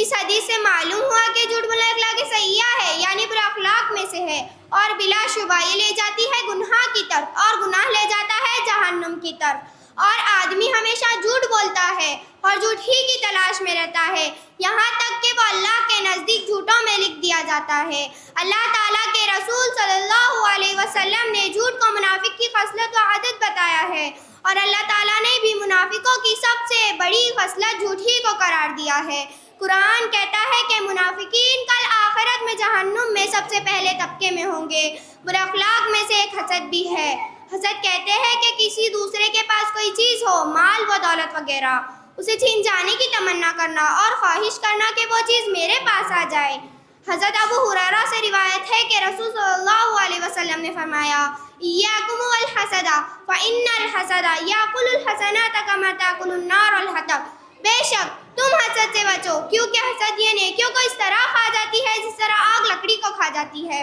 इस हदीस से मालूम हुआ कि झूठ बोलना अखलाक सय्या है, यानी बुरे अखलाक में से है, और बिलाशुबा ये ले जाती है गुनाह की तरफ, और गुनाह ले जाता है जहन्नुम की तरफ। और आदमी हमेशा झूठ बोलता है और झूठ ही की तलाश में रहता है, यहाँ तक कि वो अल्लाह के नज़दीक झूठों में लिख दिया जाता है। अल्लाह ताला के रसूल सल्लल्लाहु अलैहि वसल्लम ने झूठ को मुनाफिक की खसलत व आदत बताया है, और अल्लाह ताला ने भी मुनाफिकों की सबसे बड़ी खसलत झूठ ही को करार दिया है। कुरान कहता है कि मुनाफिकीन कल आखिरत में जहन्नुम में सबसे पहले तबके में होंगे। बुरे अखलाक में से एक हसद भी है। हसद कहते हैं कि किसी दूसरे के पास कोई चीज़ हो, माल व दौलत वगैरह, उसे छीन जाने की तमन्ना करना और ख्वाहिश करना कि वो चीज़ मेरे पास आ जाए। हज़रत अबू हुरैरा से रिवायत है कि रसूल सल्लल्लाहु अलैहि वसल्लम ने फरमाया, इय्याकुम वल हसदा फ़इन्नल हसदा याकुलुल हसनात कमा ताकुलुन नारुल हतब। बेशक तुम हसद से बचो, क्योंकि हसद ये नेकियों को इस तरह खा जाती है जिस तरह आग लकड़ी को खा जाती है।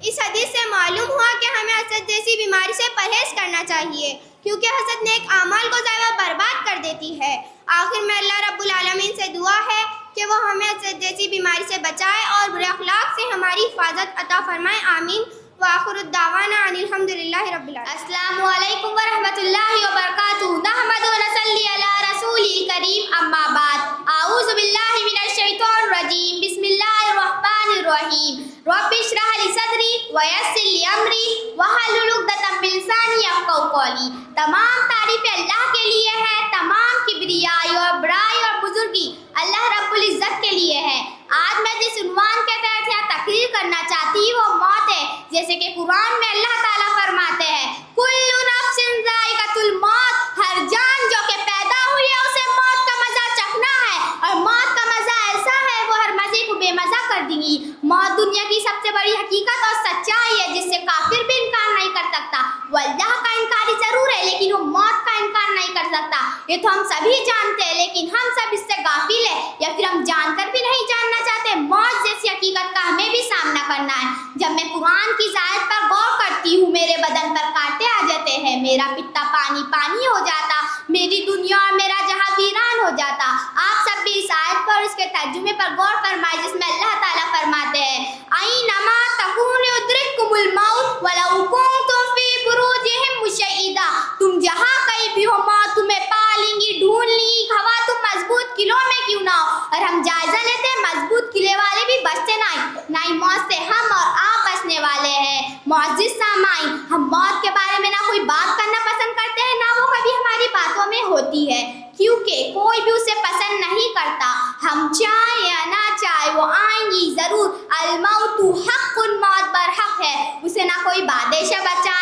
इस हदीस से मालूम हुआ कि हमें हसद जैसी बीमारी से परहेज़ करना चाहिए, क्योंकि हसद नेक आमाल को ज़ाया बर्बाद कर देती है। आखिर में अल्लाह रब्बुल आलमीन से दुआ है कि वो हमें हसद जैसी बीमारी से बचाए और बुरे अखलाक से हमारी हिफाजत अता फरमाए। आमीन। वाखिरु दावाना अनिल हम्दुलिल्लाहि रब्बिल आलमीन। अस्सलामु अलैकुम व रहमतुल्लाहि व बरकातुहू। नहमदुहु व नसल्ली अला रसूलिल करीम, अम्मा बाद। अऊज़ु बिल्लाहि मिनश शैतानिर रजीम, बिस्मिल्लाहिर रहमानिर रहीम। रब्बि इश्रह ली सदरी व यस्सिर ली अमरी वहलुल उक़दतम मिन लिसानी यफ़क़हू क़ौली। तमाम तारीफ़ें अल्लाह के लिए है, तमाम किब्रियाई और बड़ाई और बुजुर्गी अल्लाह रब्बुल इज़्ज़त के लिए है। आज मैं जिस उन्वान के तहत यहाँ तकरीर करना चाहती हूँ वो मौत है। जैसे कि कुरान में अल्लाह ताला फरमाते हैं, कुल्लु नफ्सिन ज़ाइक़तुल मौत, हर जान जो कि पैदा हुई है उसे मौत का मज़ा चखना है, और मौत का मज़ा ऐसा है वो हर मज़े को बेमज़ा कर देंगी। मौत दुनिया की सबसे बड़ी हकीकत और सच्चाई है जिससे काफिर भी इनकार नहीं कर सकता। वो अल्लाह का इनकारी ज़रूर है लेकिन वो मौत का इनकार नहीं कर सकता। ये तो हम सभी जानते हैं, लेकिन हम सब इससे गाफिल है, या फिर हम जानकर भी नहीं जानना चाहते। मौत जैसी हकीकत का हमें भी सामना करना है। जब मैं कुरान की आयत पर गौर करती हूँ, मेरे बदन पर कांटे आ जाते हैं, मेरा पित्ता पानी पानी हो जाता, मेरी दुनिया और मेरा जहां वीरान हो जाता। आप सब भी इस आयत पर इसके तर्जुमे पर गौर फरमाए, जिसमें अल्लाह ताला फरमाते हैं, ऐनमा तकूनु युद्रिकुमुल मौत वलौ कुंतुम फी बुरूजिहिम मुशय्यदा। तुम जहाँ कहीं भी हो, मौत तुम्हें पा लेंगी, ढूंढ लेंगी, हवा तुम मजबूत किलों में क्यों ना हो। और हम जायजा लेते हैं, मजबूत किले वाले भी बचते ना ही मौत से हम और आप बचने वाले हैं। मुअज़्ज़िज़ सामाईन, हम मौत के बारे में ना कोई बात करना पसंद करते हैं, ना वो कभी हमारी बातों में होती है, क्योंकि कोई भी उसे पसंद नहीं करता। हम चाहे या ना चाहे वो आएंगी ज़रूर। अल मौतु हक़्क़ुन, मौत बरहक है, उसे ना कोई बादे से बचा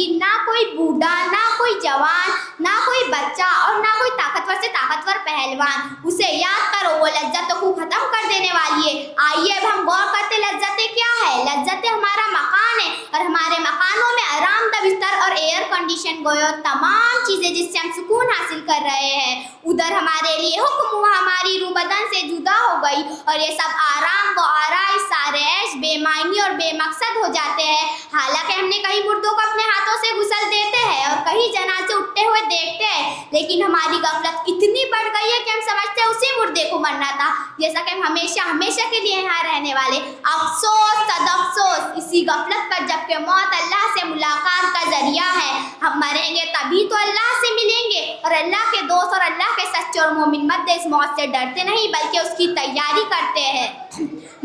सगीर, ना कोई बूढ़ा, ना कोई जवान, ना कोई बच्चा और ना कोई ताकतवर से ताकतवर पहलवान उसे याद करो, वो लज्जतों को खत्म कर देने वाली है। आइए अब हम गौर करते लज्जतें क्या है। लज्जतें हमारा मकान है और हमारे मकानों में आरामदा बिस्तर और एयर कंडीशन गोयो तमाम चीज़ें जिससे हम सुकून हासिल कर रहे हैं, उधर हमारे लिए हुक्म हुआ हमारी रूह बदन से जुदा हो गई और ये सब आराम व आराइश, सारे ऐश बेमायनी और बेमकसद हो जाते हैं। हालांकि हमने कहीं मुर्दों को अपने हाथों से गुसल देते हैं और कहीं जनाजे उठते हुए देखते हैं, लेकिन हमारी गफलत इतनी बढ़ गई है कि हम समझते हैं उसी मुर्दे को मरना था, जैसा कि हम हमेशा हमेशा के लिए यहाँ रहने वाले। अफसोस सदअफसोस इसी गफलत पर, जबकि मौत अल्लाह से मुलाकात का जरिया है। हम मरेंगे तभी तो अल्लाह से मिलेंगे और अल्लाह के दोस्त और अल्लाह के सच्चे और मोमिन मर्द इस मौत से डरते नहीं बल्कि उसकी तैयारी करते हैं।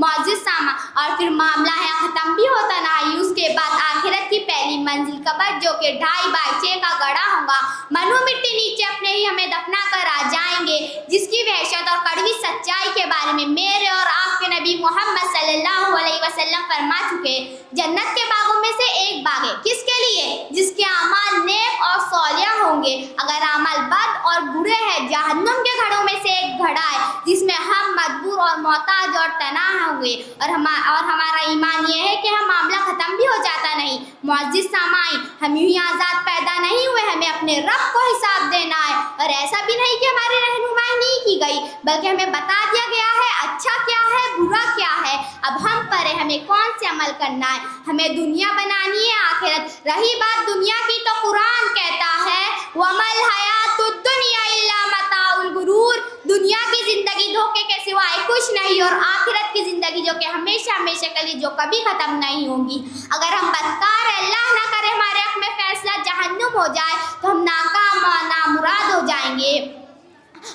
मौजूद सामा और फिर मामला है ख़त्म भी होता नहीं। उसके बाद आखिरत की पहली मंजिल कब्र, जो कि 2.5 बाय 6 का गड़ा होगा, मनु मिट्टी नीचे अपने ही हमें दफना कर आ जाएंगे, जिसकी वहशत और कड़वी सच्चाई के बारे में मेरे और आपके नबी मोहम्मद सल्लल्लाहु अलैहि वसल्लम फरमा चुके। जन्नत के बागों में से एक बाग है, किसके लिए? जिसके अमाल नेक और सौलिया होंगे। अगर अमाल बद और बुरे हैं, जहन्नुम के घड़ों में से एक घड़ा है जिसमें हम मजबूर और मोहताज और तनाह होंगे। और हमारा ईमान ये है कि हम मामला ख़त्म भी हो जाता नहीं। मुअज़्ज़िज़ सामाईन, हम यूं ही आज़ाद पैदा नहीं हुए, हमें अपने रब को हिसाब देना है। और ऐसा भी नहीं कि हमारी रहनुमाई नहीं की गई, बल्कि हमें बता दिया गया है अच्छा क्या है, बुरा क्या है। अब हम पर है हमें कौन से अमल करना है। हमें दुनिया बनानी है आखिरत। रही बात दुनिया की, तो कुरान कहता है वमल हयातुद दुनिया इल्ला मताउल गुरूर, दुनिया की ज़िंदगी धोखे के सिवाय कुछ नहीं, और आखिरत की ज़िंदगी जो कि हमेशा हमेशा के लिए, जो कभी ख़त्म नहीं होगी। अगर हम बदकार है, अल्लाह ना करे हमारे हक़ में फैसला जहन्नुम हो जाए, तो हम नाकाम और नामुराद हो जाएंगे।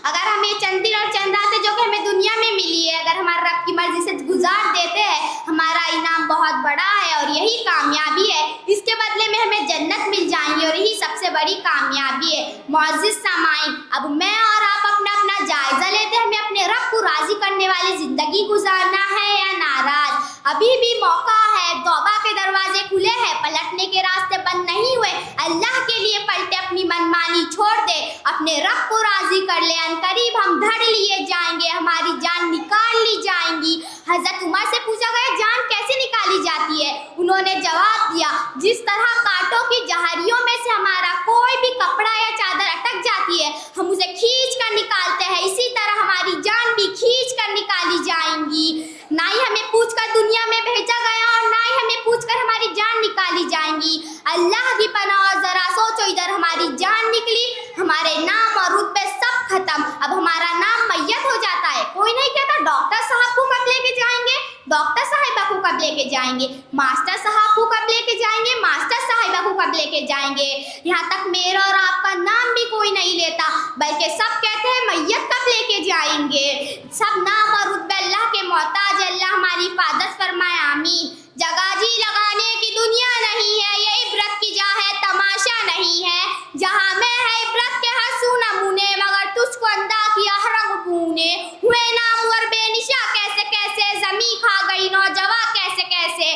अगर हम ये चंद दिन और चंद रातें जो कि हमें दुनिया में मिली है, अगर हमारे रब की मर्जी से गुजार देते हैं, हमारा इनाम बहुत बड़ा है और यही कामयाबी है। इसके बदले में हमें जन्नत मिल जाएंगी और यही सबसे बड़ी कामयाबी है। मुअज़्ज़िज़ सामाईन, अब मैं और आप अपना अपना जायज़ा लेते हैं, हमें अपने रब को राज़ी करने वाली ज़िंदगी गुजारना है या नाराज़। अभी भी मौका है, तौबा के दरवाजे खुले हैं, पलटने के रास्ते बंद नहीं हुए। अल्लाह के लिए पलटे, अपनी मनमानी छोड़ दे, अपने रब को राज़ी कर ले। अनकरीब हम धड़ लिए जाएंगे, हमारी जान निकाल ली जाएंगी। हज़रत उमर से पूछा गया जान कैसे निकाली जाती है? उन्होंने जवाब दिया, जिस तरह कांटों की जहरियों में से हमारा कोई भी कपड़ा या चादर अटक जाती है, हम उसे खींच कर निकालते हैं, इसी तरह हमारी जान भी खींच कर निकाली जाएंगी। ना ही हमें पूछकर दुनिया में भेजा गया और ना ही हमें पूछकर हमारी जान निकाली जाएंगी। अल्लाह की पनाह, जरा सोचो, इधर हमारी जान निकली, हमारे नाम और रुतबे सब खत्म। अब हमारा नाम मैयत हो जाता है। कोई नहीं कहता डॉक्टर साहब को कब लेके जाएंगे, डॉक्टर साहिबा को कब लेके जाएंगे, मास्टर साहब को कब लेके जाएंगे, मास्टर साहिबा को कब लेके जाएंगे। यहाँ तक मेरा और आपका नाम भी कोई नहीं लेता, बल्कि सब कहते हैं मैयत कब लेके जाएंगे। सब नाम और रुतबे अल्लाह के मोहताज। अल्लाह हमारी हिफाजत फरमाए, आमीन। जगाजी लगाने की दुनिया नहीं है, ये इबरत की जा है, तमाशा नहीं है। जहाँ में है इबरत के हंसू नमूने, मगर तुझको अंदा किया रंग बूने। हुए नाम और बेनिशा कैसे कैसे, जमी खा गई नौजवा कैसे कैसे।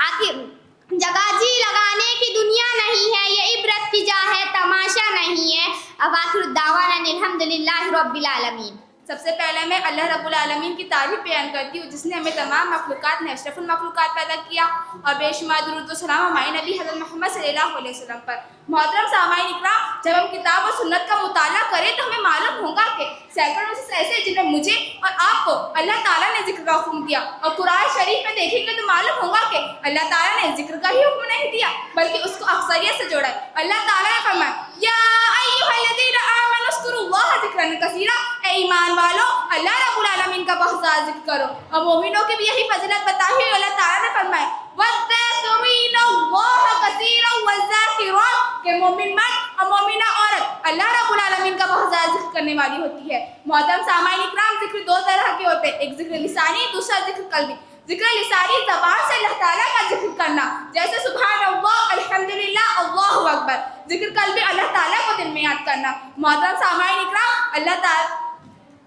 आखिर जगाजी लगाने की दुनिया नहीं है, ये इबरत की जा है, तमाशा नहीं है। अब आखिर दावाना अल्हम्दुलिल्लाहि रब्बिल आलमीन। सबसे पहले मैं अल्लाह रब्बुल आलमीन की तारीफ़ बयान करती हूँ, जिसने हमें तमाम मखलूक़ात में अशरफुल मखलूक़ात पैदा किया, और बेशुमार दुरूद व सलाम हमारे नबी हज़रत मोहम्मद सल्लल्लाहु अलैहि वसल्लम पर। मोहतरम सामाईन इकराम, जब हम किताब और सुन्नत का मुताला करें तो हमें मालूम होगा कि सैकड़ों से ऐसे जिन्हें मुझे और आपको अल्लाह ताला ने जिक्र का हुक्म दिया, और कुरान शरीफ में देखेंगे तो मालूम होगा कि अल्लाह ताला ने जिक्र का ही हुक्म नहीं दिया, बल्कि उसको अक्सरियत से जोड़ा है। अल्लाह ताला ने फरमाया, या अय्युहल्लज़ीना आमनु उज़्कुरुल्लाह ज़िक्रन कसीरा, ए ईमान वालों, अल्लाह रब्बुल आलमीन का बहुत ज़्यादा जिक्र करो। और मोमिनों की भी यही फजीलत बताई हुई अल्लाह ताला ने फरमाया, वज़्ज़ाकिरीनल्लाह कसीरन वज़्ज़ाकिरात, के मोमिन मर्द और मोमिना औरत अल्लाह रब्बुल आलमीन का बहुत ज़्यादा जिक्र करने वाली होती है। मोहतरम सामाईन इकराम, जिक्र दो तरह के होते हैं, एक जिक्र लिसानी, दूसरा जिक्र कल्बी। जिक्र लिसानी ज़बान से अल्लाह ताला का जिक्र करना, जैसे सुभान अल्लाह, अल्हम्दुलिल्लाह, अल्लाहु अकबर। जिक्र कल्बी अल्लाह ताला को दिल में याद करना। मोहतरम सामाईन इकराम,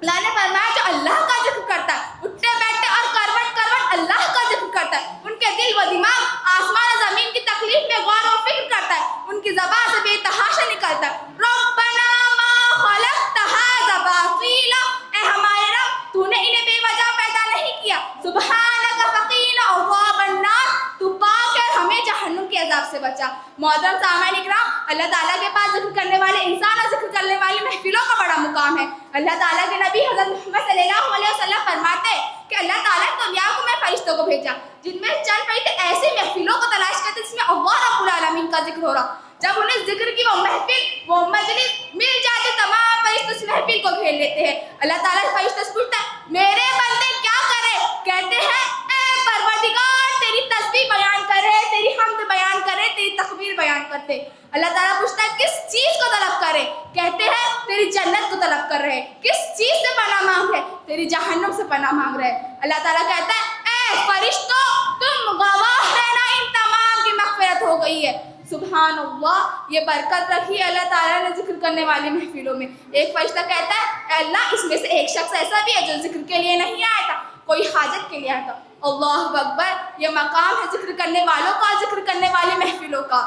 अल्लाह ने फरमाया जो अल्लाह का जिक्र करता है, उठते बैठते और करवट करवट अल्लाह का जिक्र करता है, उनके दिल व दिमाग आसमान और ज़मीन की तकलीफ में गौर और फिक्र करता है, की ज़बान से बेतहाशा निकलता रब्बना मा खलक़्त हाज़ा बातिला, ए हमारे रब तूने इन्हें बेवजह पैदा नहीं किया, सुब्हानका फ़क़ीना अज़ाबन नार, तू पाक है हमें जहन्नुम के अज़ाब से बचा। मोहतरम सामाईन इकराम, अल्लाह ताला के पास जिक्र करने वाले इंसान और जिक्र करने वाली महफिलों का बड़ा मुकाम है। अल्लाह ताला के नबी हज़रत मोहम्मद सल्लल्लाहु अलैहि वसल्लम फरमाते हैं कि अल्लाह ताला ने दुनिया को मैं फरिश्तों को भेजा जिनमें चंद फरिश्ते ऐसी महफिलों को तलाश करते जिसमें अल्लाह रब्बुल आलमीन का जिक्र हो रहा। जब उन्हें जिक्र की वो महफिल वो मजलिस मिल जाते तमाम फरिश्ते उस महफिल को घेर लेते हैं। अल्लाह ताला फरिश्ते से पूछता है मेरे बंदे क्या करे, कहते हैं ए परवरदिगार तेरी तस्बीह बयान करे, तेरी हम्द बयान करे, तेरी तकबीर बयान करते। अल्लाह ताला पूछता है किस चीज को तलब करे, कहते हैं तेरी जन्नत को तलब कर रहे। किस चीज से पनाह मांग रहे, तेरी जहन्नुम से पनाह मांग रहे। अल्लाह ताला कहता है ए फरिश्तों तुम गवाह रहना इन तमाम की मग़फ़िरत हो गई है। सुभान अल्लाह, ये बरकत रखी है अल्लाह ताला ने जिक्र करने वाली महफिलों में। एक फरिश्ता कहता है अल्लाह इसमें से एक शख्स ऐसा भी है जो जिक्र के लिए नहीं आया था, कोई हाजत के लिए आया था। अल्लाहु अकबर, ये मकाम है जिक्र करने वालों का, जिक्र करने वाली महफिलों का।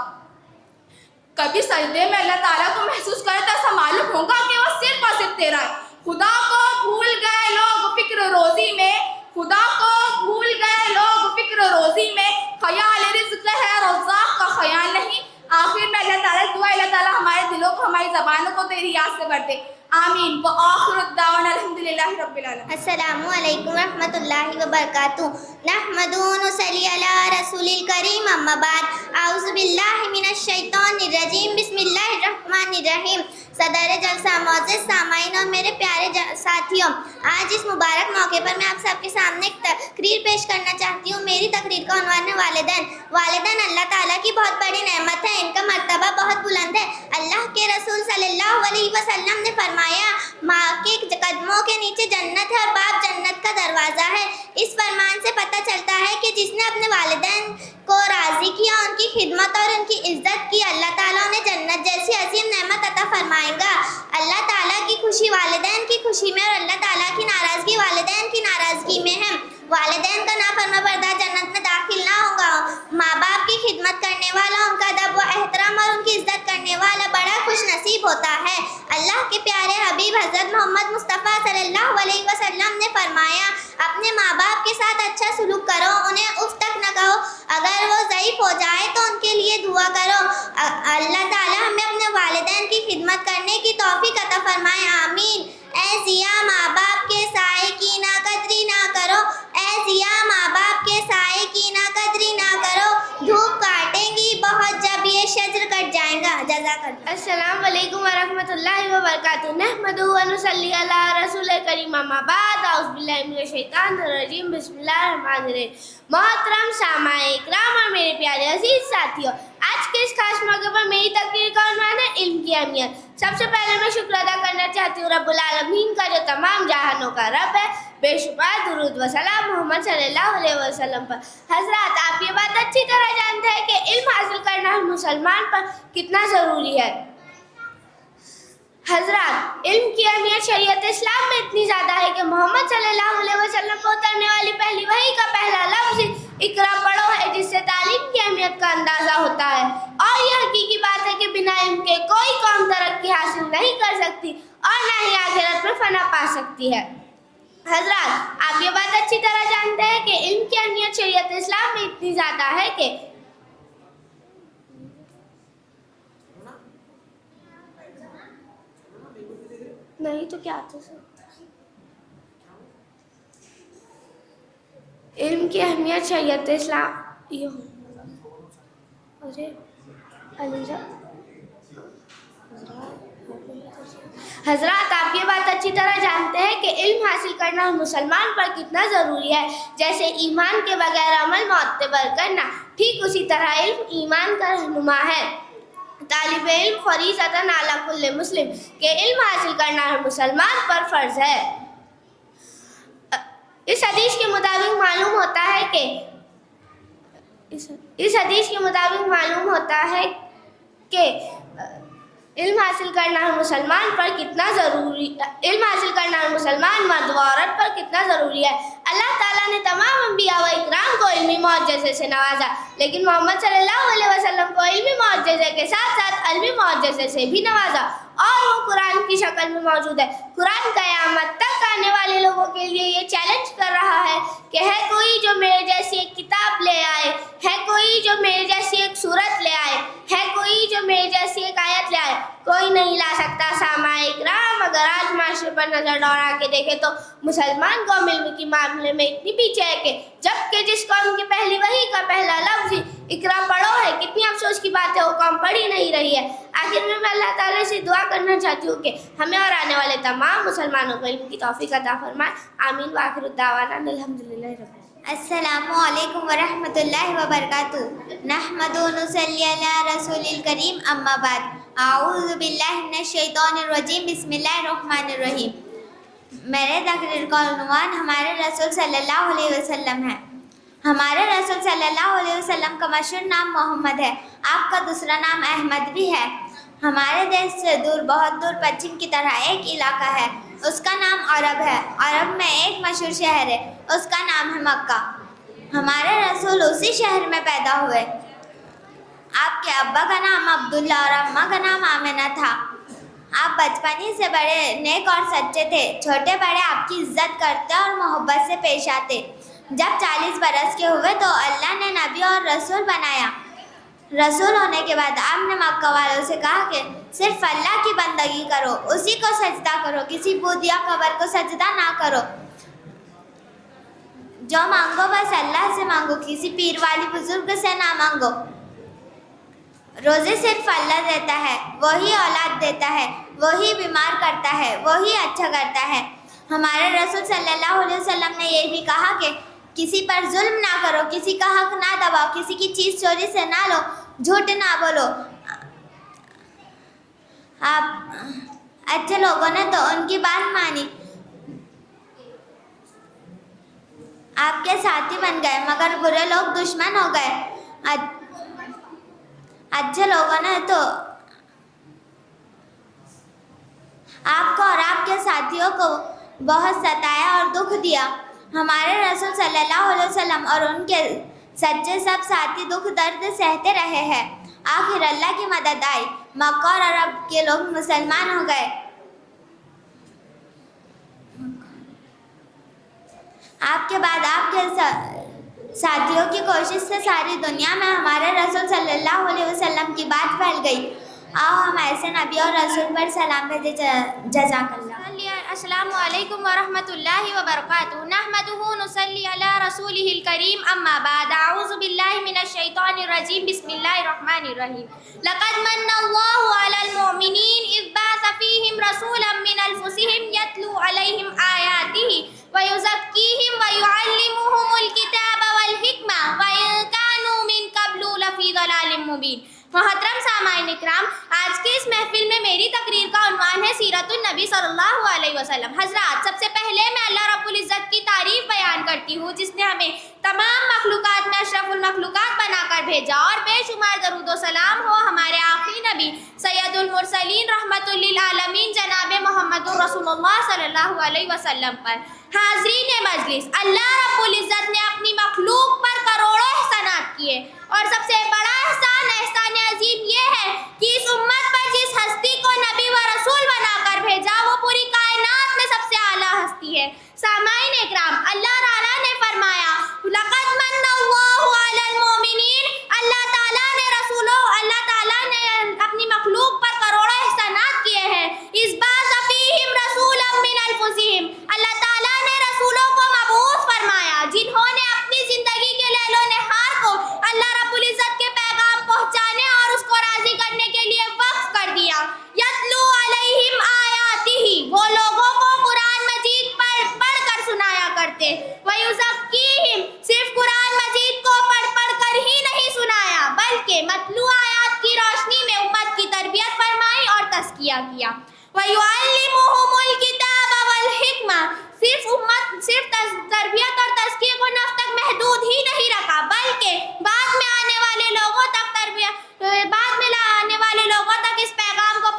कभी सजदे में अल्लाह ताला को महसूस करे तो ऐसा मालूम होगा कि वो सिर्फ और सिर्फ तेरा है। खुदा को भूल गए लोग फिक्र रोजी में, खुदा को भूल गए लोग फिक्र रोजी में, ख्याल रिज़्क़ है रज़्ज़ाक़ का ख्याल नहीं। आखिर में अल्लाह ताला दुआ, अल्लाह ताला हमारे दिलों को हमारी ज़बानों को तेरी याद से भर दे। आमीन व आखिरु दावाना अल्हम्दुलिल्लाहि रब्बिल आलमीन। अस्सलामु अलैकुम रहमतुल्लाहि व बरकातुहू। नहमदुहु व नसल्ली अला रसूलिल करीम, अम्मा बाद। औज़ु बिल्लाहि मिनश शैतानिर रजीम, बिस्मिल्लाहिर रहमानिर रहीम। सदर जलसा मौजूद सामाईन और मेरे प्यारे साथियों, आज इस मुबारक मौके पर मैं आप सबके सामने एक तकरीर पेश करना चाहती हूँ। मेरी तकरीर का उन्वान है वालिदैन। वालिदैन अल्लाह ताला की बहुत बड़ी नेमत है, इनका मर्तबा बहुत बुलंद है। अल्लाह के रसूल सल्लल्लाहु अलैहि वसल्लम ने फरमाया माँ के कदमों के नीचे जन्नत है और बाप जन्नत का दरवाज़ा है। इस फरमान से पता चलता है कि जिसने अपने वालिदैन को राज़ी किया, उनकी खिदमत और उनकी इज्जत की, अल्लाह ताला उन्हें जन्नत जैसी अजीम नेमत अता फरमाएगा। अल्लाह ताला की खुशी वालिदैन की खुशी में और अल्लाह ताला की नाराज़गी वालिदैन की नाराज़गी में है। वालिदैन का नाफरमाबरदार जन्नत में दाखिल ना होगा। माँ बाप की खिदमत करने वाला, उनका अदब व एहतराम और उनकी इज्जत करने वाला बड़ा खुश नसीब होता है। अल्लाह के प्यारे हबीब हज़रत मोहम्मद मुस्तफ़ा सल्लल्लाहु अलैहि वसल्लम ने फरमाया अपने माँ बाप के साथ अच्छा सलूक करो, उन्हें उफ तक न कहो, अगर वो ज़ईफ़ हो जाए तो उनके लिए दुआ करो। अल्लाह ताला हमें अपने वालिदैन की खिदमत करने की तौफीक अता फरमाए, आमीन। ऐ ज़िया माँ बाप के साए की ना कदरी ना करो, ऐ ज़िया माँ बाप के साए की ना कदरी ना करो, धूप काटेंगी बहुत जब ये शजर कट जाएगा। जज़ाकल्लाह। अस्सलाम वालेकुम व रहमतुल्लाहि व बरकातुहू। नहमदुहु व नुसल्ली अला रसूलिल करीम, अम्मा बाद। औज़ु बिल्लाहि मिनश शैतानिर रजीम, बिस्मिल्लाहिर रहमानिर रहीम। मोहतरम सामाईन इकराम और मेरे प्यारे अजीज साथियों, आज के इस खास मौके पर मेरी तकरीर का उन्वान है इल्म की अहमियत। सबसे पहले मैं शुक्र अदा करना चाहती हूँ रब्बुल आलमीन का जो तमाम जहानों का रब है। बेशुमार दुरूद व सलाम मोहम्मद सल्लल्लाहु अलैहि वसल्लम पर। हजरात, आप ये बात अच्छी तरह जानते हैं कि इल्म हासिल करना हर मुसलमान पर कितना ज़रूरी है। हजरात, इल्म की अहमियत शरीयत इस्लाम में इतनी ज़्यादा है कि मोहम्मद सल्लल्लाहु अलैहि वसल्लम को उतरने वाली पहली वही का पहला लफ्ज़ इकरा पढ़ो है, जिससे तालीम की अहमियत का अंदाज़ा होता है। और यह हकीकी बात है कि बिना इल्म के कोई कौम तरक्की हासिल नहीं कर सकती और न ही आखिरत में फना पा सकती है। हजरात, आप ये बात अच्छी तरह जानते हैं कि इल्म की अहमियत शरीयत इस्लाम में इतनी ज़्यादा है कि नहीं तो क्या था सर, इल्म की अहमियत शरीयत इस्लाम ये हजरात, आप ये बात अच्छी तरह जानते हैं कि इल्म हासिल करना मुसलमान पर कितना ज़रूरी है। जैसे ईमान के बगैर अमल मोतबर करना, ठीक उसी तरह इल्म ईमान का रहनुमा है। तालिब इल्म फरीज़तन अला कुल्ले मुस्लिम, के इल्म हासिल करना हर मुसलमान पर फ़र्ज़ है। इस हदीस के मुताबिक मालूम होता है कि علم حاصل کرنا ہر مسلمان پر کتنا ضروری علم حاصل کرنا ہر مسلمان مرد و عورت پر کتنا ضروری ہے. اللہ تعالیٰ نے تمام انبیاء و اکرام کو علمی معجزے سے نوازا، لیکن محمد صلی اللہ علیہ وسلم کو علمی معجزے کے ساتھ ساتھ علمی معجزے سے بھی نوازا، اور وہ قرآن کی شکل میں موجود ہے. قرآن قیامت تک آنے والے لوگوں کے لیے یہ چیلنج کر رہا ہے کہ ہے کوئی جو میرے جیسی ایک کتاب لے آئے، ہے کوئی جو میرے جیسی ایک صورت لے آئے، ہے کوئی جو میرے جیسی ایک آیت لے آئے. کوئی نہیں لا سکتا. سامعین اکرام، اگر آج معاشرے پر نظر دوڑا کے دیکھیں تو مسلمان قوم علم کے معاملے میں اتنی پیچھے ہے کہ جبکہ جس قوم کی پہلی وحی کا پہلا لفظ اقرا پڑھو ہے، کتنی افسوس کی بات ہے وہ قوم پڑھ ہی نہیں رہی ہے. آخر میں اللہ تعالیٰ سے دعا کرنا چاہتی ہوں کہ ہمیں اور آنے والے تمام مسلمانوں کو علم کی توفیق عطا فرمائے. آمین. وآخر الدعوانا الحمدللہ رب العالمین. السلام علیکم ورحمۃ اللہ وبرکاتہ. نحمد و نصلی علی رسول الکریم، اما بعد. اعوذ باللہ من الشیطان الرجیم، بسم اللہ الرحمن الرحیم. میرے تقریر کا عنوان ہمارے رسول صلی اللہ علیہ وسلم ہے. ہمارے رسول صلی اللہ علیہ وسلم کا مشہور نام محمد ہے. آپ کا دوسرا نام احمد بھی ہے. ہمارے دیش سے دور، بہت دور پچھم کی طرح ایک علاقہ ہے، اس کا نام عرب ہے. عرب میں ایک مشہور شہر ہے، اس کا نام ہے مکہ. ہمارے رسول اسی شہر میں پیدا ہوئے. آپ کے ابا کا نام عبداللہ اور اماں کا نام آمنہ تھا. آپ بچپن ہی سے بڑے نیک اور سچے تھے. چھوٹے بڑے آپ کی عزت کرتے اور محبت سے پیش آتے. جب 40 برس کے ہوئے تو اللہ نے نبی اور رسول بنایا. رسول ہونے کے بعد آپ نے مکہ والوں سے کہا کہ صرف اللہ کی بندگی کرو، اسی کو سجدہ کرو، کسی بت یا قبر کو سجدہ نہ کرو. جو مانگو بس اللہ سے مانگو، کسی پیر والی بزرگ سے نہ مانگو. روزے صرف اللہ دیتا ہے، وہی اولاد دیتا ہے، وہی بیمار کرتا ہے، وہی اچھا کرتا ہے. ہمارے رسول صلی اللہ علیہ وسلم نے یہ بھی کہا کہ کسی پر ظلم نہ کرو، کسی کا حق نہ دباؤ، کسی کی چیز چوری سے نہ لو، جھوٹ نہ بولو. آپ اچھے لوگوں نے تو ان کی بات مانی، آپ کے ساتھی بن گئے، مگر برے لوگ دشمن ہو گئے. اچھے لوگوں نے تو آپ کو اور آپ کے ساتھیوں کو بہت ستایا اور دکھ دیا. ہمارے رسول صلی اللہ علیہ وسلم اور ان کے سچے سب ساتھی دکھ درد سہتے رہے ہیں. آخر اللہ کی مدد آئی، مکہ اور عرب کے لوگ مسلمان ہو گئے. آپ کے بعد آپ کے ساتھیوں کی کوشش سے ساری دنیا میں ہمارے رسول صلی اللہ علیہ وسلم کی بات پھیل گئی. آؤ ہم ایسے نبی اور رسول پر سلام بھیجے. جزاک اللہ. السلام علیکم ورحمۃ اللہ وبرکاتہ. نحمده نصلی علی رسوله الکریم، اما بعد. اعوذ باللہ من الشیطان الرجیم، بسم اللہ الرحمن الرحیم. لقد من اللہ علی المؤمنین اذ بعث فیہم رسولا من انفسہم یتلو علیہم آیاتہ ویزکیہم ویعلمہم الکتاب والحکمہ وإن کانوا من قبل لفی ضلال مبین. محترم سامعین اکرام، آج کی اس محفل میں میری تقریر کا عنوان ہے سیرت النبی صلی اللہ علیہ وسلم. حضرات، سب سے پہلے میں اللہ رب العزت کی تعریف بیان کرتی ہوں جس نے ہمیں تمام مخلوقات میں اشرف المخلوقات بنا کر بھیجا، اور بے شمار درود و سلام ہو ہمارے آخری نبی سید المرسلین رحمت للعالمین جناب محمد رسول اللہ صلی اللہ علیہ وسلم پر. حاضرین مجلس، اللہ رب العزت نے اپنی مخلوق پر کروڑوں احسانات کیے، اور سب سے بڑا احسان عظیم یہ ہے کہ اس امت پر جس ہستی کو نبی و رسول بنا کر بھیجا وہ پوری کائنات میں سب سے اعلیٰ ہستی ہے. سامعین اکرام، اللہ تعالیٰ نے فرمایا لقد من اللہ علی المؤمنین. اللہ تعالیٰ نے اپنی مخلوق پر کروڑوں احسانات کیے ہیں. اس بعث فیہم رسولا من انفسہم. اللہ تعالیٰ نے رسولوں کو مبعوث فرمایا جنہوں نے اپنی زندگی کے لیل و نہار کو اللہ رب العزت کے پیغام پہنچانے اور اس کو راضی کرنے کے لیے وقف کر دیا. یتلو علیہم آیاتہ، وہ لوگوں کو قرآن مجید پڑھ کر سنایا کرتے. ویزکیہم، صرف قرآن مجید کو پڑھ کر ہی نہیں سنایا بلکہ مطلوع آیات کی روشنی میں امت کی تربیت فرمائی اور تزکیہ کیا. وَيُعَلِّمُهُمُ الْكِتَابَ وَالْحِکْمَةَ، صرف تربیت اور تزکیے کو نفس تک محدود ہی نہیں رکھا بلکہ بعد میں آنے والے لوگوں تک اس پیغام کو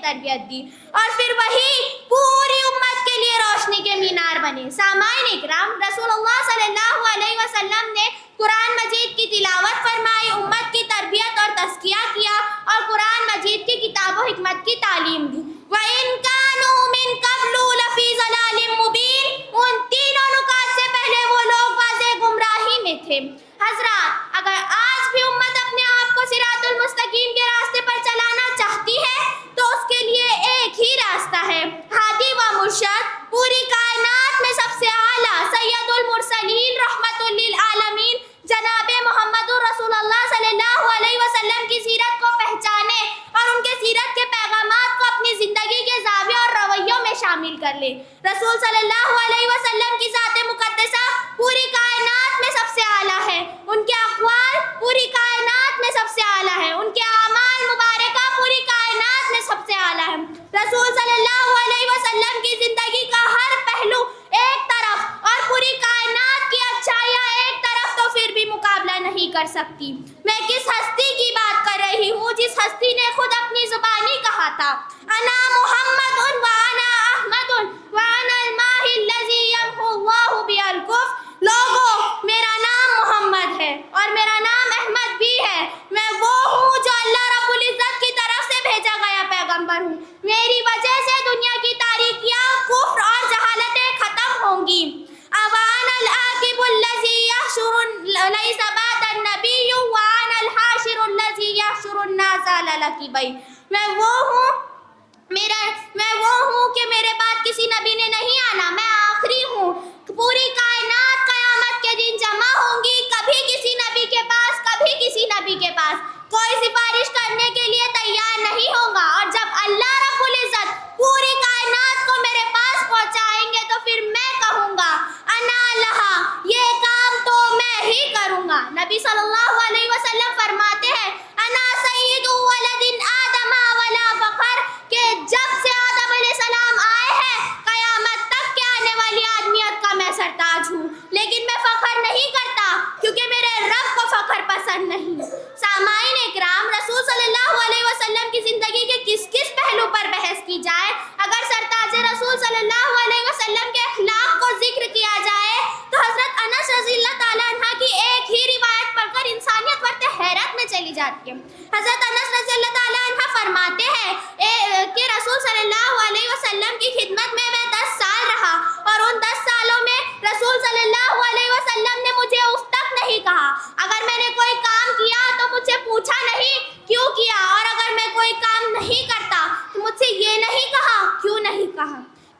تربیت دی اور پھر وہی پوری امت کے لیے روشنی کے مینار بنے. سامعین اکرام، رسول اللہ صلی اللہ علیہ وسلم نے قرآن مجید کی تلاوت فرمائی، امت کی تربیت اور تزکیہ کیا اور قرآن مجید کی کتاب و حکمت کی تعلیم دی. وَإِن كَانُوا مِن قَبْلُ لَفِي ضَلَالٍ مُبِينٍ، ان تینوں نکات سے پہلے وہ لوگ واضح گمراہی میں تھے. حضرات، اگر آج بھی امت اپنے آپ کو صراط المستقیم کے راستے پر چلانا چاہتی ہے تو اس کے لیے ایک ہی راستہ ہے، ہادی و مرشد. پوری کائنات میں سب سے اعلیٰ سید المرسلین رحمت للعالمین جناب محمد رسول اللہ صلی اللہ علیہ وسلم کی سیرت کو پہچانے اور ان کے سیرت کے پیغامات کو اپنی زندگی کے زاویے اور رویوں میں شامل کر لے. رسول صلی اللہ علیہ وسلم کی ذات مقدسہ پوری کائنات میں سب سے اعلیٰ ہے، ان کے اقوال پوری کائنات میں سب سے اعلیٰ ہے، ان کے اعمال مبارکہ پوری کائنات میں سب سے اعلیٰ ہے. رسول صلی اللہ علیہ وسلم کی زندگی کا ہر پہلو ایک طرف اور پوری کائنات کی اچھائیاں ایک طرف تو پھر بھی مقابلہ نہیں کر سکتی. میں کس ہستی کی بات کر رہی ہوں جس ہستی نے خود اپنی زبانی کہا تھا، انا محمد وانا احمد وانا الماحی الذی یمحو اللہ بہ الکفر. لوگوں، میرا نام محمد ہے اور میرا نام احمد بھی ہے. میں وہ ہوں جو اللہ رب العزت کی طرف سے بھیجا گیا پیغمبر ہوں. میری وجہ سے دنیا کی تاریکیاں، کفر اور جہالتیں ختم ہوں گی. وانا العاقب الذی یحشر لیس بعد النبی وانا الحاشر الذی یحشر الناس علی العقبین. میں وہ ہوں کہ میرے بعد کسی نبی نے نہیں آنا، میں آخری ہوں. پوری کائنات قیامت کے دن جمع ہوں گی، کبھی کسی نبی کے پاس، کبھی کسی نبی کے پاس. کوئی سفارش کرنے کے لیے تیار نہیں ہوگا، اور جب اللہ رب العزت پوری کائنات کو میرے پاس پہنچائیں گے تو پھر میں کہوں گا انا لہا، یہ کام تو میں ہی کروں گا. نبی صلی اللہ علیہ وسلم فرماتے ہیں انا سید ولد آدم ولا فخر، کہ جب سے آدم علیہ السلام آئے ہیں قیامت تک کے آنے والی آدمیت کا میں سرتاج ہوں، لیکن میں فخر نہیں کرتا کیونکہ میرے رب کو فخر پسند نہیں. سامعین اکرام، رسول صلی اللہ علیہ وسلم کی زندگی کے کس کس پہلو پر بحث کی جائے، اگر سرتاج رسول صلی اللہ علیہ وسلم کے اخلاق کو ذکر کیا جائے تو حضرت انس رضی اللہ تعالیٰ عنہ کی ایک ہی روایت پڑھ کر انسانیت ورتے حیرت میں چلی جاتی ہے. حضرت انس رضی اللہ تعالیٰ عنہ فرماتے ہیں کہ رسول صلی اللہ علیہ وسلم کی خدمت میں 10 سال رہا اور ان 10 سالوں میں رسول صلی اللہ علیہ وسلم نے مجھے اف تک نہیں کہا. اگر میں نے کوئی کام کیا تو مجھ سے پوچھا نہیں کیوں کیا، اور اگر میں کوئی کام نہیں کرتا تو مجھ سے یہ نہیں کہا کیوں نہیں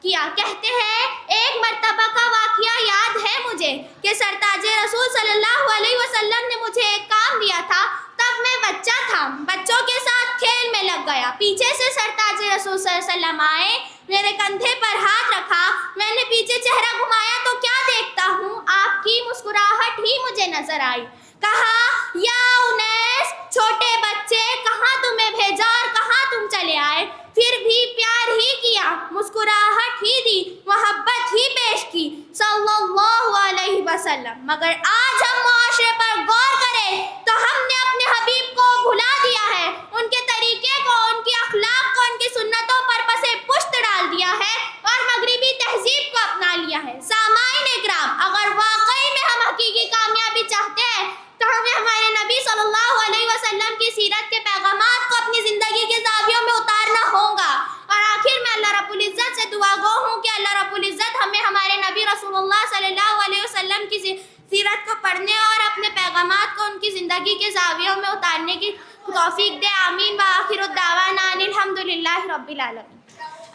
کیا. کہتے ہیں ایک مرتبہ کا واقعہ یاد ہے مجھے کہ سرتاج رسول صلی اللہ علیہ وسلم نے مجھے ایک کام دیا تھا. تب میں بچہ تھا، بچوں کے ساتھ کھیل میں لگ گیا. پیچھے سے سرتاج رسول صلی اللہ علیہ وسلم آئے، میرے کندھے پر ہاتھ رکھا، میں نے پیچھے چہرہ گھمایا تو کیا دیکھتا ہوں، آپ کی مسکراہٹ ہی مجھے نظر آئی. کہا یا انیس، چھوٹے بچے، کہاں تمہیں بھیجا اور کہاں تم چلے آئے. پھر بھی پیار ہی کیا، مسکراہٹ ہی دی، محبت ہی پیش کی صلی اللہ علیہ وسلم. مگر آج ہم معاشرے پر غور کریں تو ہم نے اپنے حبیب کو بھلا دیا ہے، ان کے طریقے کو، ان کی اخلاق کو، ان کی سنتوں پر پسے پشت ڈال دیا ہے اور مغربی تہذیب کو اپنا لیا ہے. سامعین اکرام، اگر واقعی میں ہم حقیقی کامیابی چاہتے ہیں تو ہمیں ہمارے نبی صلی اللہ علیہ وسلم کی سیرت کے پیغامات کو اپنی زندگی کے زاویوں میں اتارنا ہوگا. اور آخر میں اللہ رب العزت سے دعا گو ہوں کہ اللہ رب العزت ہمیں ہمارے نبی رسول اللہ صلی اللہ علیہ وسلم کی سیرت کو پڑھنے اور اپنے پیغامات کو ان کی زندگی کے زاویوں میں اتارنے کی توفیق دے. آمین. وآخر الدعوانا ان الحمدللہ رب العالمین.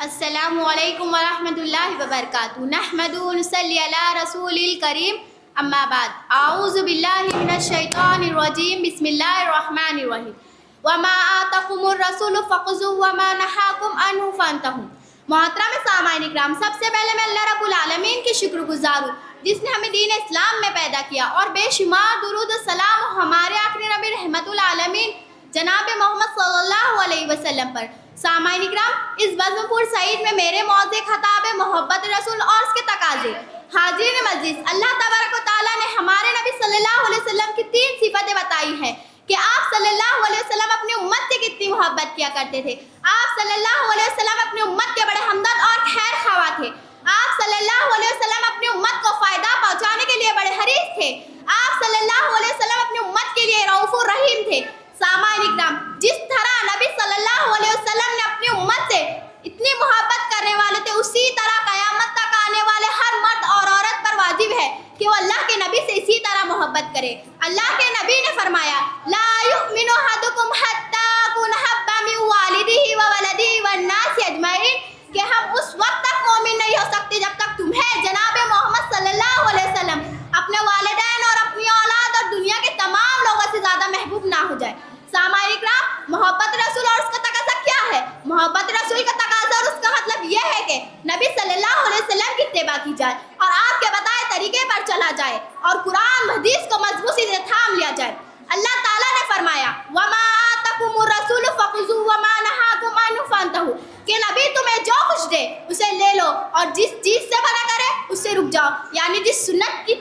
السلام علیکم ورحمۃ اللہ وبرکاتہ. نحمد و نصلی علی رسول الکریم. اما بعد، اعوذ باللہ من الشیطان الرجیم. بسم اللہ الرحمن الرحیم. وما آتاکم الرسول فخذوہ وما نہاکم عنہ فانتہوا. محترم سامعین اکرام، سب سے پہلے میں اللہ رب العالمین کی شکر گزار ہوں جس نے ہمیں دین اسلام میں پیدا کیا، اور بے شمار درود و سلام ہمارے آخری نبی رحمت العالمین جناب محمد صلی اللہ علیہ وسلم پر. سامعین اکرام، اس بزم پور سعید میں میرے موضوع خطاب محبت رسول اور اس کے تقاضے. حاضرین مجلس، اللہ تبارک و تعالیٰ نے ہمارے نبی صلی اللہ علیہ وسلم کی 3 صفتیں بتائی ہیں کہ آپ صلی اللہ علیہ وسلم اپنی امت سے कितनी मोहब्बत किया करते थे। आप सल्लल्लाहु अलैहि वसल्लम अपनी उम्मत के बड़े हमदर्द और खैर ख्वाह थे। आप सल्लल्लाहु अलैहि वसल्लम अपनी उम्मत को फ़ायदा पहुंचाने के लिए बड़े हरीस थे। आप सल्लल्लाहु अलैहि वसल्लम अपनी उम्मत के लिए रऊफ़ुर रहीम थे। सामाईन इकराम, जिस तरह नबी सल्लल्लाहु अलैहि वसल्लम ने अपनी उम्मत से इतनी मोहब्बत करने वाले थे, उसी तरह क़यामत तक आने वाले हर मर्द और औरत पर वाजिब है कि वो अल्लाह के नबी से इसी तरह मोहब्बत करे। अल्लाह के नबी ने फरमाया, ला युमिनु अहदुकुम हत्ता कुन हब्बा मिन वालिदिही व वलदिही वन नास अजमईन, कि हम उस वक्त तक मोमिन नहीं हो सकते जब तक तुम्हें जनाब मोहम्मद सल्लल्लाहु अलैहि वसल्लम अपने वालिदैन और अपनी औलाद और दुनिया के तमाम लोगों से ज़्यादा महबूब ना हो जाए। सामाईन इकराम, मोहब्बत रसूल और उसका तकाज़ा क्या है? मोहब्बत रसूल का तकाज़ा और उसका मतलब यह है कि नबी सल्लल्लाहु अलैहि वसल्लम की इत्तिबा की जाए और आपके बताए तरीके पर चला जाए और कुरान हदीस को मजबूती से थाम लिया जाए। अल्लाह ताला ने फरमाया, वमा आतकुमुर रसूल फखुज़ू वमा नहाकुम अन्हु फंतहू, कि नबी तुम्हें जो कुछ दे उसे ले लो और जिस चीज़ से मना करे उससे रुक जाओ। यानी जिस सुन्नत की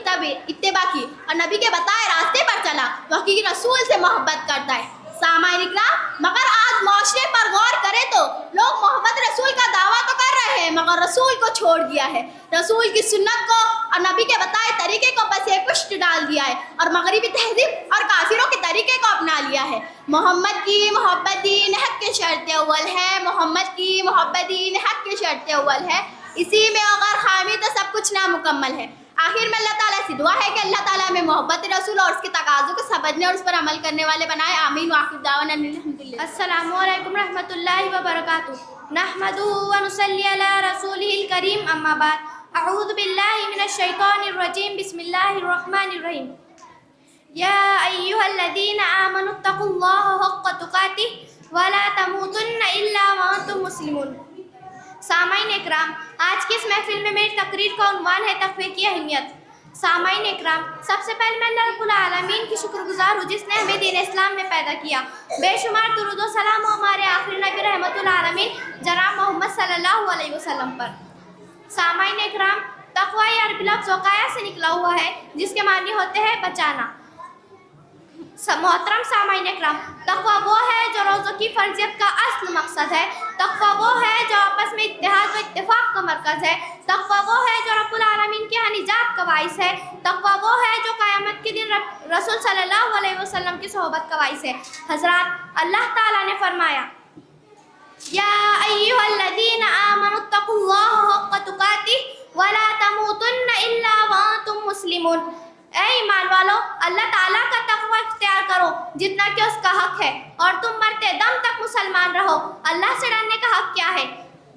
इत्तिबा की और नबी के बताए रास्ते पर चला, वह हकीकी रसूल से मोहब्बत करता है। सामाईन इकराम, मगर आज माशरे पर गौर करें तो लोग मोहब्बत रसूल का दावा तो कर रहे हैं मगर रसूल को छोड़ दिया है। रसूल की सुन्नत को और नबी के बताए तरीके को बस एक पुष्ट डाल दिया है और मगरिबी तहजीब और काफिरों के तरीके को अपना लिया है। मोहम्मद की मोहब्बत दीन हक के शर्त अव्वल है। मोहम्मद की मोहब्बत दीन हक के शर्त अव्वल है। इसी में अगर खामी तो सब कुछ नामुकम्मल है। आखिर में अल्लाह ताला से दुआ है कि अल्लाह ताला हमें मोहब्बत रसूल और उसके तकाज़ों को समझने और उस पर अमल करने वाले बनाए। आमीन। आखिर दावाना अल्हम्दुलिल्लाह। अस्सलामु अलैकुम रहमतुल्लाहि व बरकातुहू। नहमदुहु व नुसल्ली अला रसूलिहिल करीम, अम्मा बाद। अऊज़ु बिल्लाहि मिनश शैतानिर रजीम, बिस्मिल्लाहिर रहमानिर रहीम। या अय्युहल्लज़ीना आमनुत्तक़ुल्लाहा हक़्क़ तुक़ातिह व ला तमूतुन्ना इल्ला व अंतुम मुस्लिमून। सामाईन इकराम, आज की इस महफिल में मेरी तकरीर का उन्वान है तक़वे की अहमियत। सामाईन इकराम, सबसे पहले मैं अल्लाह रब्बुल आलमीन की शुक्रगुजार हूँ जिसने हमें दीन इस्लाम में पैदा किया। बेशुमार दुरूद व सलाम हो हमारे आखिरी नबी रहमतुल आलमीन जनाब मोहम्मद सल्लल्लाहु अलैहि वसल्लम पर। सामाईन इकराम, तक़वा ये अरबी लफ्ज़ वक़ाया से निकला हुआ है जिसके मानी होते हैं बचाना। मोहतरम सामाईन इकराम, तक़वा वो है जो रोज़ों की फ़र्ज़ियत का असल मकसद है। तक़वा वो है जो आपस में इत्तेहाद व इत्तिफ़ाक़ का मरकज़ है। तक़वा वो है जो रब्बुल आलमीन के यहाँ निजात का बाइस है। तक़वा वो है जो क़यामत के दिन रसूल सल्लल्लाहु अलैहि वसल्लम की सोहबत का बाइस है। हज़रात, अल्लाह ताला ने फरमाया, या अय्युहल्लज़ीना आमनुत्तक़ुल्लाहा हक़्क़ तुक़ातिह व ला तमूतुन्ना इल्ला व अंतुम मुस्लिमून। ऐ ईमान वालो, अल्लाह ताला का तक़वा इख्तियार करो जितना कि उसका हक है और तुम मरते दम तक मुसलमान रहो। अल्लाह से डरने का हक क्या है?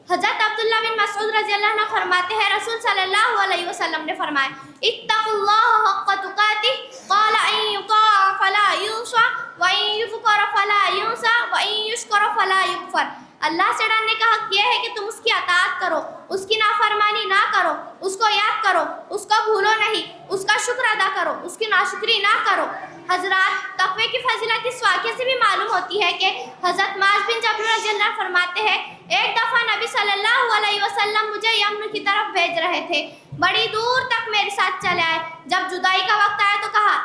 हज़रत अब्दुल्लाह बिन मसऊद रज़ियल्लाहु अन्हु फरमाते हैं, रसूल सल्लल्लाहु अलैहि वसल्लम ने फरमाया, इत्तक़ुल्लाहा हक़्क़ तुक़ातिह क़ाल अन युताअ फ़ला युसा व अन युज़करा फ़ला युंसा व अन युश्करा फ़ला युकफ़र। अल्लाह से डरने का हक यह है कि तुम उसकी अताअत करो, उसकी नाफरमानी ना करो, उसको याद करो, उसको भूलो नहीं, उसका शुक्र अदा करो, उसकी नाशुक्री ना करो। हज़रात, तक़वे की फजीलत इस वाक़े से भी मालूम होती है कि हज़रत माज़ बिन जबल रज़ियल्लाहु अन्हु फरमाते हैं, एक दफ़ा नबी सल्लल्लाहु अलैहि वसल्लम मुझे यमन की तरफ भेज रहे थे। बड़ी दूर तक मेरे साथ चले आए। जब जुदाई का वक्त आया तो कहा,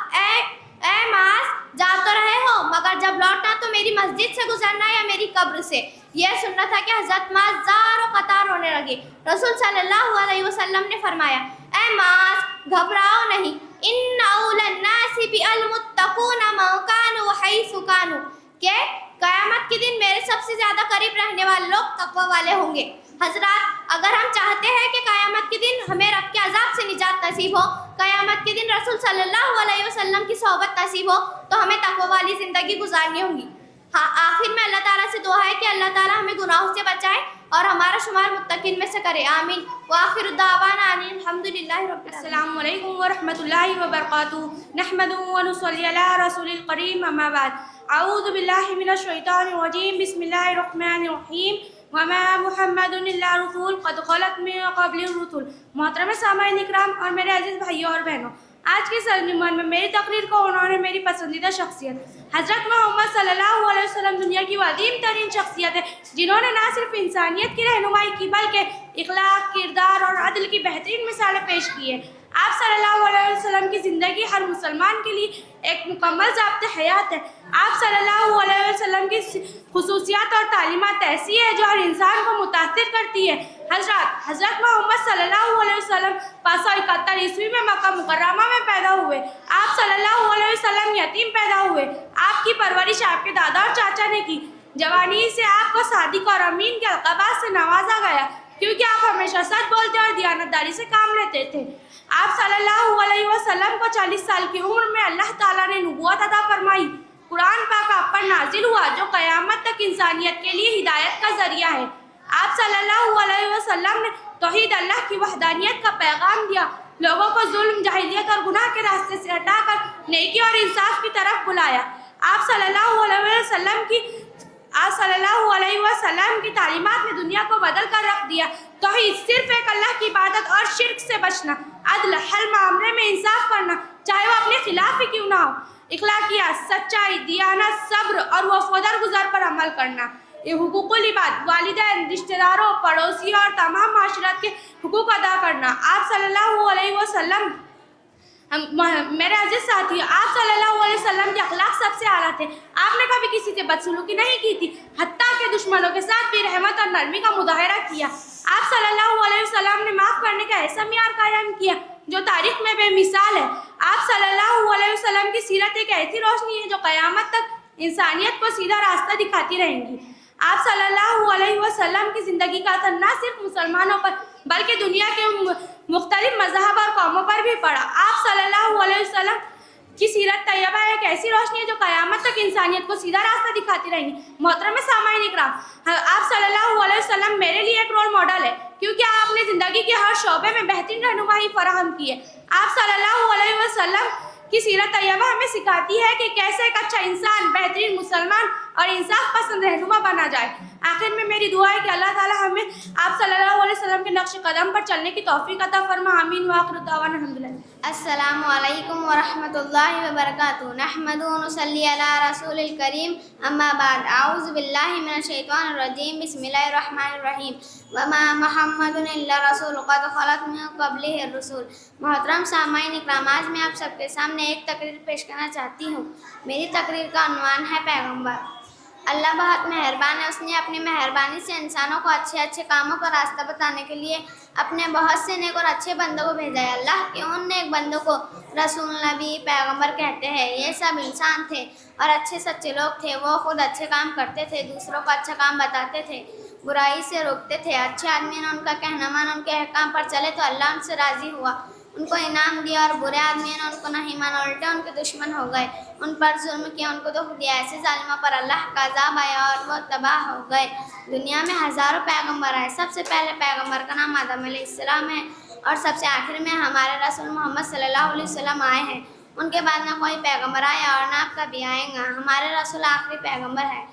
ए माज़, जा तो रहे हो मगर जब लौटना तो मेरी मस्जिद से गुजरना या मेरी कब्र से। यह सुनना था कि हज़रत माज़ ज़ारो कतार रोने लगे। रसूल सल्लल्लाहु अलैहि वसल्लम ने फरमाया, ए माज़, घबराओ नहीं, इन्ना औलन नासि बिल मुत्तक़ूना मा कानू व हैसु कानू, के क़यामत के दिन मेरे सबसे ज़्यादा करीब रहने वाले लोग तक़वा वाले होंगे। हज़रात, अगर हम चाहते हैं कि क़यामत के दिन हमें रब के अज़ाब से निजात नसीब हो, क़यामत के दिन रसूल सल्लल्लाहु अलैहि वसल्लम की सोहबत नसीब हो, तो हमें तक़वा वाली ज़िंदगी गुजारनी होगी। हाँ, आखिर में अल्लाह ताला से दुआ है कि अल्लाह ताला हमें गुनाहों से बचाए और हमारा शुमार मुत्तकीन में से करे। आमीन। व आखिरु दावाना अनिल हम्दुलिल्लाहि रब्बिल आलमीन। अस्सलामु अलैकुम व रहमतुल्लाहि व बरकातुहू। नहमदुहु व नुसल्ली अला रसूलिल करीम, अम्मा बाद। अऊज़ु बिल्लाहि मिनश शैतानिर रजीम, बिस्मिल्लाहिर रहमानिर रहीम। वमा मुहम्मदुन इल्ला रसूल क़द ख़लत मिन क़ब्लिहिर रुसूल। मोहतरम सामाईन इकराम और मेरे अजीज़ भाइयों और बहनों, आज की सरनिमान में मेरी तकरीर को उन्होंने मेरी पसंदीदा शख्सियत हज़रत मोहम्मद सल्लल्लाहु अलैहि वसल्लम दुनिया की अज़ीम तरीन शख्सियत है, जिन्होंने न सिर्फ इंसानियत की रहनुमाई की बल्कि इखलाक, किरदार और अदल की बेहतरीन मिसालें पेश की है। आप सल्लल्लाहु अलैहि वसल्लम की ज़िंदगी हर मुसलमान के लिए एक मुकम्मल ज़ाब्ते हयात है। आप सल्लल्लाहु अलैहि वसल्लम वसल्लम की खुसूसियात और तालीमात ऐसी है जो हर इंसान को मुतासिर करती है। हज़रत मोहम्मद सल्लल्लाहु अलैहि वसल्लम 571 ईस्वी में मक्का मुकर्रमा में पैदा हुए। आप सल्लल्लाहु अलैहि वसल्लम यतीम पैदा हुए। आपकी परवरिश आपके दादा और चाचा ने की। जवानी से आपको सादिक और अमीन के अलक़ाबात से नवाजा गया, क्योंकि आप हमेशा सच बोलते और दियानतदारी से काम लेते थे। आप सल्लल्लाहु अलैहि वसल्लम को 40 साल की उम्र में अल्लाह ताला ने नबूवत अता फरमाई। कुरान पाक आप पर नाजिल हुआ जो क़यामत तक इंसानियत के लिए हिदायत का ज़रिया है। आप सल्लल्लाहु अलैहि वसल्लम ने तौहीद अल्लाह की वहदानियत का पैगाम दिया, लोगों को जुल्म, जाहिलियत और गुनाह के रास्ते से हटाकर नेकी और इंसाफ की तरफ बुलाया। आप सल्लल्लाहु अलैहि वसल्लम की तालीमात ने दुनिया को बदल कर रख दिया। तौहीद सिर्फ एक अल्लाह की इबादत और शिर्क से बचना, अदल, हर मामले में इंसाफ करना, चाहे वो अपने खिलाफ ही क्यों ना हो, इखलाकियात, सच्चाई, दियानत, सब्र और वफादार गुज़ार पर अमल करना, ये हुकूकुल इबाद, वालिदैन, रिश्तेदारों, पड़ोसियों और तमाम माशरत के हुकूक अदा करना। आप सल्लल्लाहु अलैहि वसल्लम मेरे अजीज साथी, आप सल्लल्लाहु अलैहि वसल्लम के अखलाक सबसे आला थे। आपने कभी किसी से बदसलूकी नहीं की थी, हत्ता के दुश्मनों के साथ भी रहमत और नरमी का मुजाहरा किया। आप सल्लल्लाहु अलैहि वसल्लम ने माफ़ करने का ऐसा मियार कायम किया जो तारीख में बेमिसाल है। आप सल्लल्लाहु अलैहि वसल्लम की सीरत एक ऐसी रोशनी है जो क़यामत तक इंसानियत को सीधा रास्ता दिखाती रहेंगी। आप सल्लल्लाहु अलैहि वसल्लम की ज़िंदगी का असर न सिर्फ मुसलमानों पर बल्कि दुनिया के मुख्तलिफ मज़हब और कौमों पर भी पड़ा। आप सल्लल्लाहु अलैहि वसल्लम की सीरत तैयबा एक ऐसी रोशनी है जो क़यामत तक इंसानियत को सीधा रास्ता दिखाती रहेंगी। मोहतरम सामाईन इकराम, आप सल्लल्लाहु अलैहि वसल्लम मेरे लिए एक रोल मॉडल है, क्योंकि आपने ज़िंदगी के हर शोबे में बेहतरीन रहनुमाई फराहम की है। आप सल्लल्लाहु अलैहि वसल्लम की सीरत तैयबा हमें सिखाती है कि कैसे एक अच्छा इंसान, बेहतरीन मुसलमान और इंसाफ पसंद रहनुमा बना जाए। आखिर में मेरी दुआ है कि अल्लाह ताला हमें आप सल्लल्लाहु अलैहि वसल्लम के नक्श कदम पर चलने की तौफीक अता फरमा। आमीन व आखिर दावाना अल्हम्दुलिल्लाह। अस्सलामु अलैकुम व रहमतुल्लाहि व बरकातुहू। नहमदुहु व नुसल्ली अला रसूलिल करीम, अम्मा बाद। औज़ु बिल्लाहि मिनश शैतानिर रजीम, बिस्मिल्लाहिर रहमानिर रहीम। वमा मुहम्मदुन इल्ला रसूल क़द ख़लत मिन क़ब्लिहिर रसूल। मोहतरम सामाईन इकराम, आज मैं आप सबके सामने एक तकरीर पेश करना चाहती हूँ। मेरी तकरीर का उन्वान है पैगम्बर। अल्लाह बहुत मेहरबान है, उसने अपनी मेहरबानी से इंसानों को अच्छे अच्छे कामों का रास्ता बताने के लिए अपने बहुत से नेक और अच्छे बंदों को भेजा है। अल्लाह के उन नेक बंदों को रसूल, नबी, पैगम्बर कहते हैं। ये सब इंसान थे और अच्छे सच्चे लोग थे। वो खुद अच्छे काम करते थे, दूसरों को अच्छा काम बताते थे, बुराई से रोकते थे। अच्छे आदमी ने उनका कहना माना, उनके अहकाम पर चले तो अल्लाह उनसे राज़ी हुआ, उनको इनाम दिया, और बुरे आदमी ने उनको नहीं माना, उल्टे उनके दुश्मन हो गए, उन पर जुल्म किया, उनको दुख दिया। ऐसे जालिमों पर अल्लाह का अज़ाब आया और वो तबाह हो गए। दुनिया में हज़ारों पैगम्बर आए। सबसे पहले पैगम्बर का नाम आदम अलैहिस्सलाम है और सबसे आखिर में हमारे रसूल मोहम्मद सल्लल्लाहु अलैहि वसल्लम आए हैं। उनके बाद ना कोई पैगम्बर आया और ना आपका भी आएगा। हमारे रसूल आखिरी पैगम्बर है।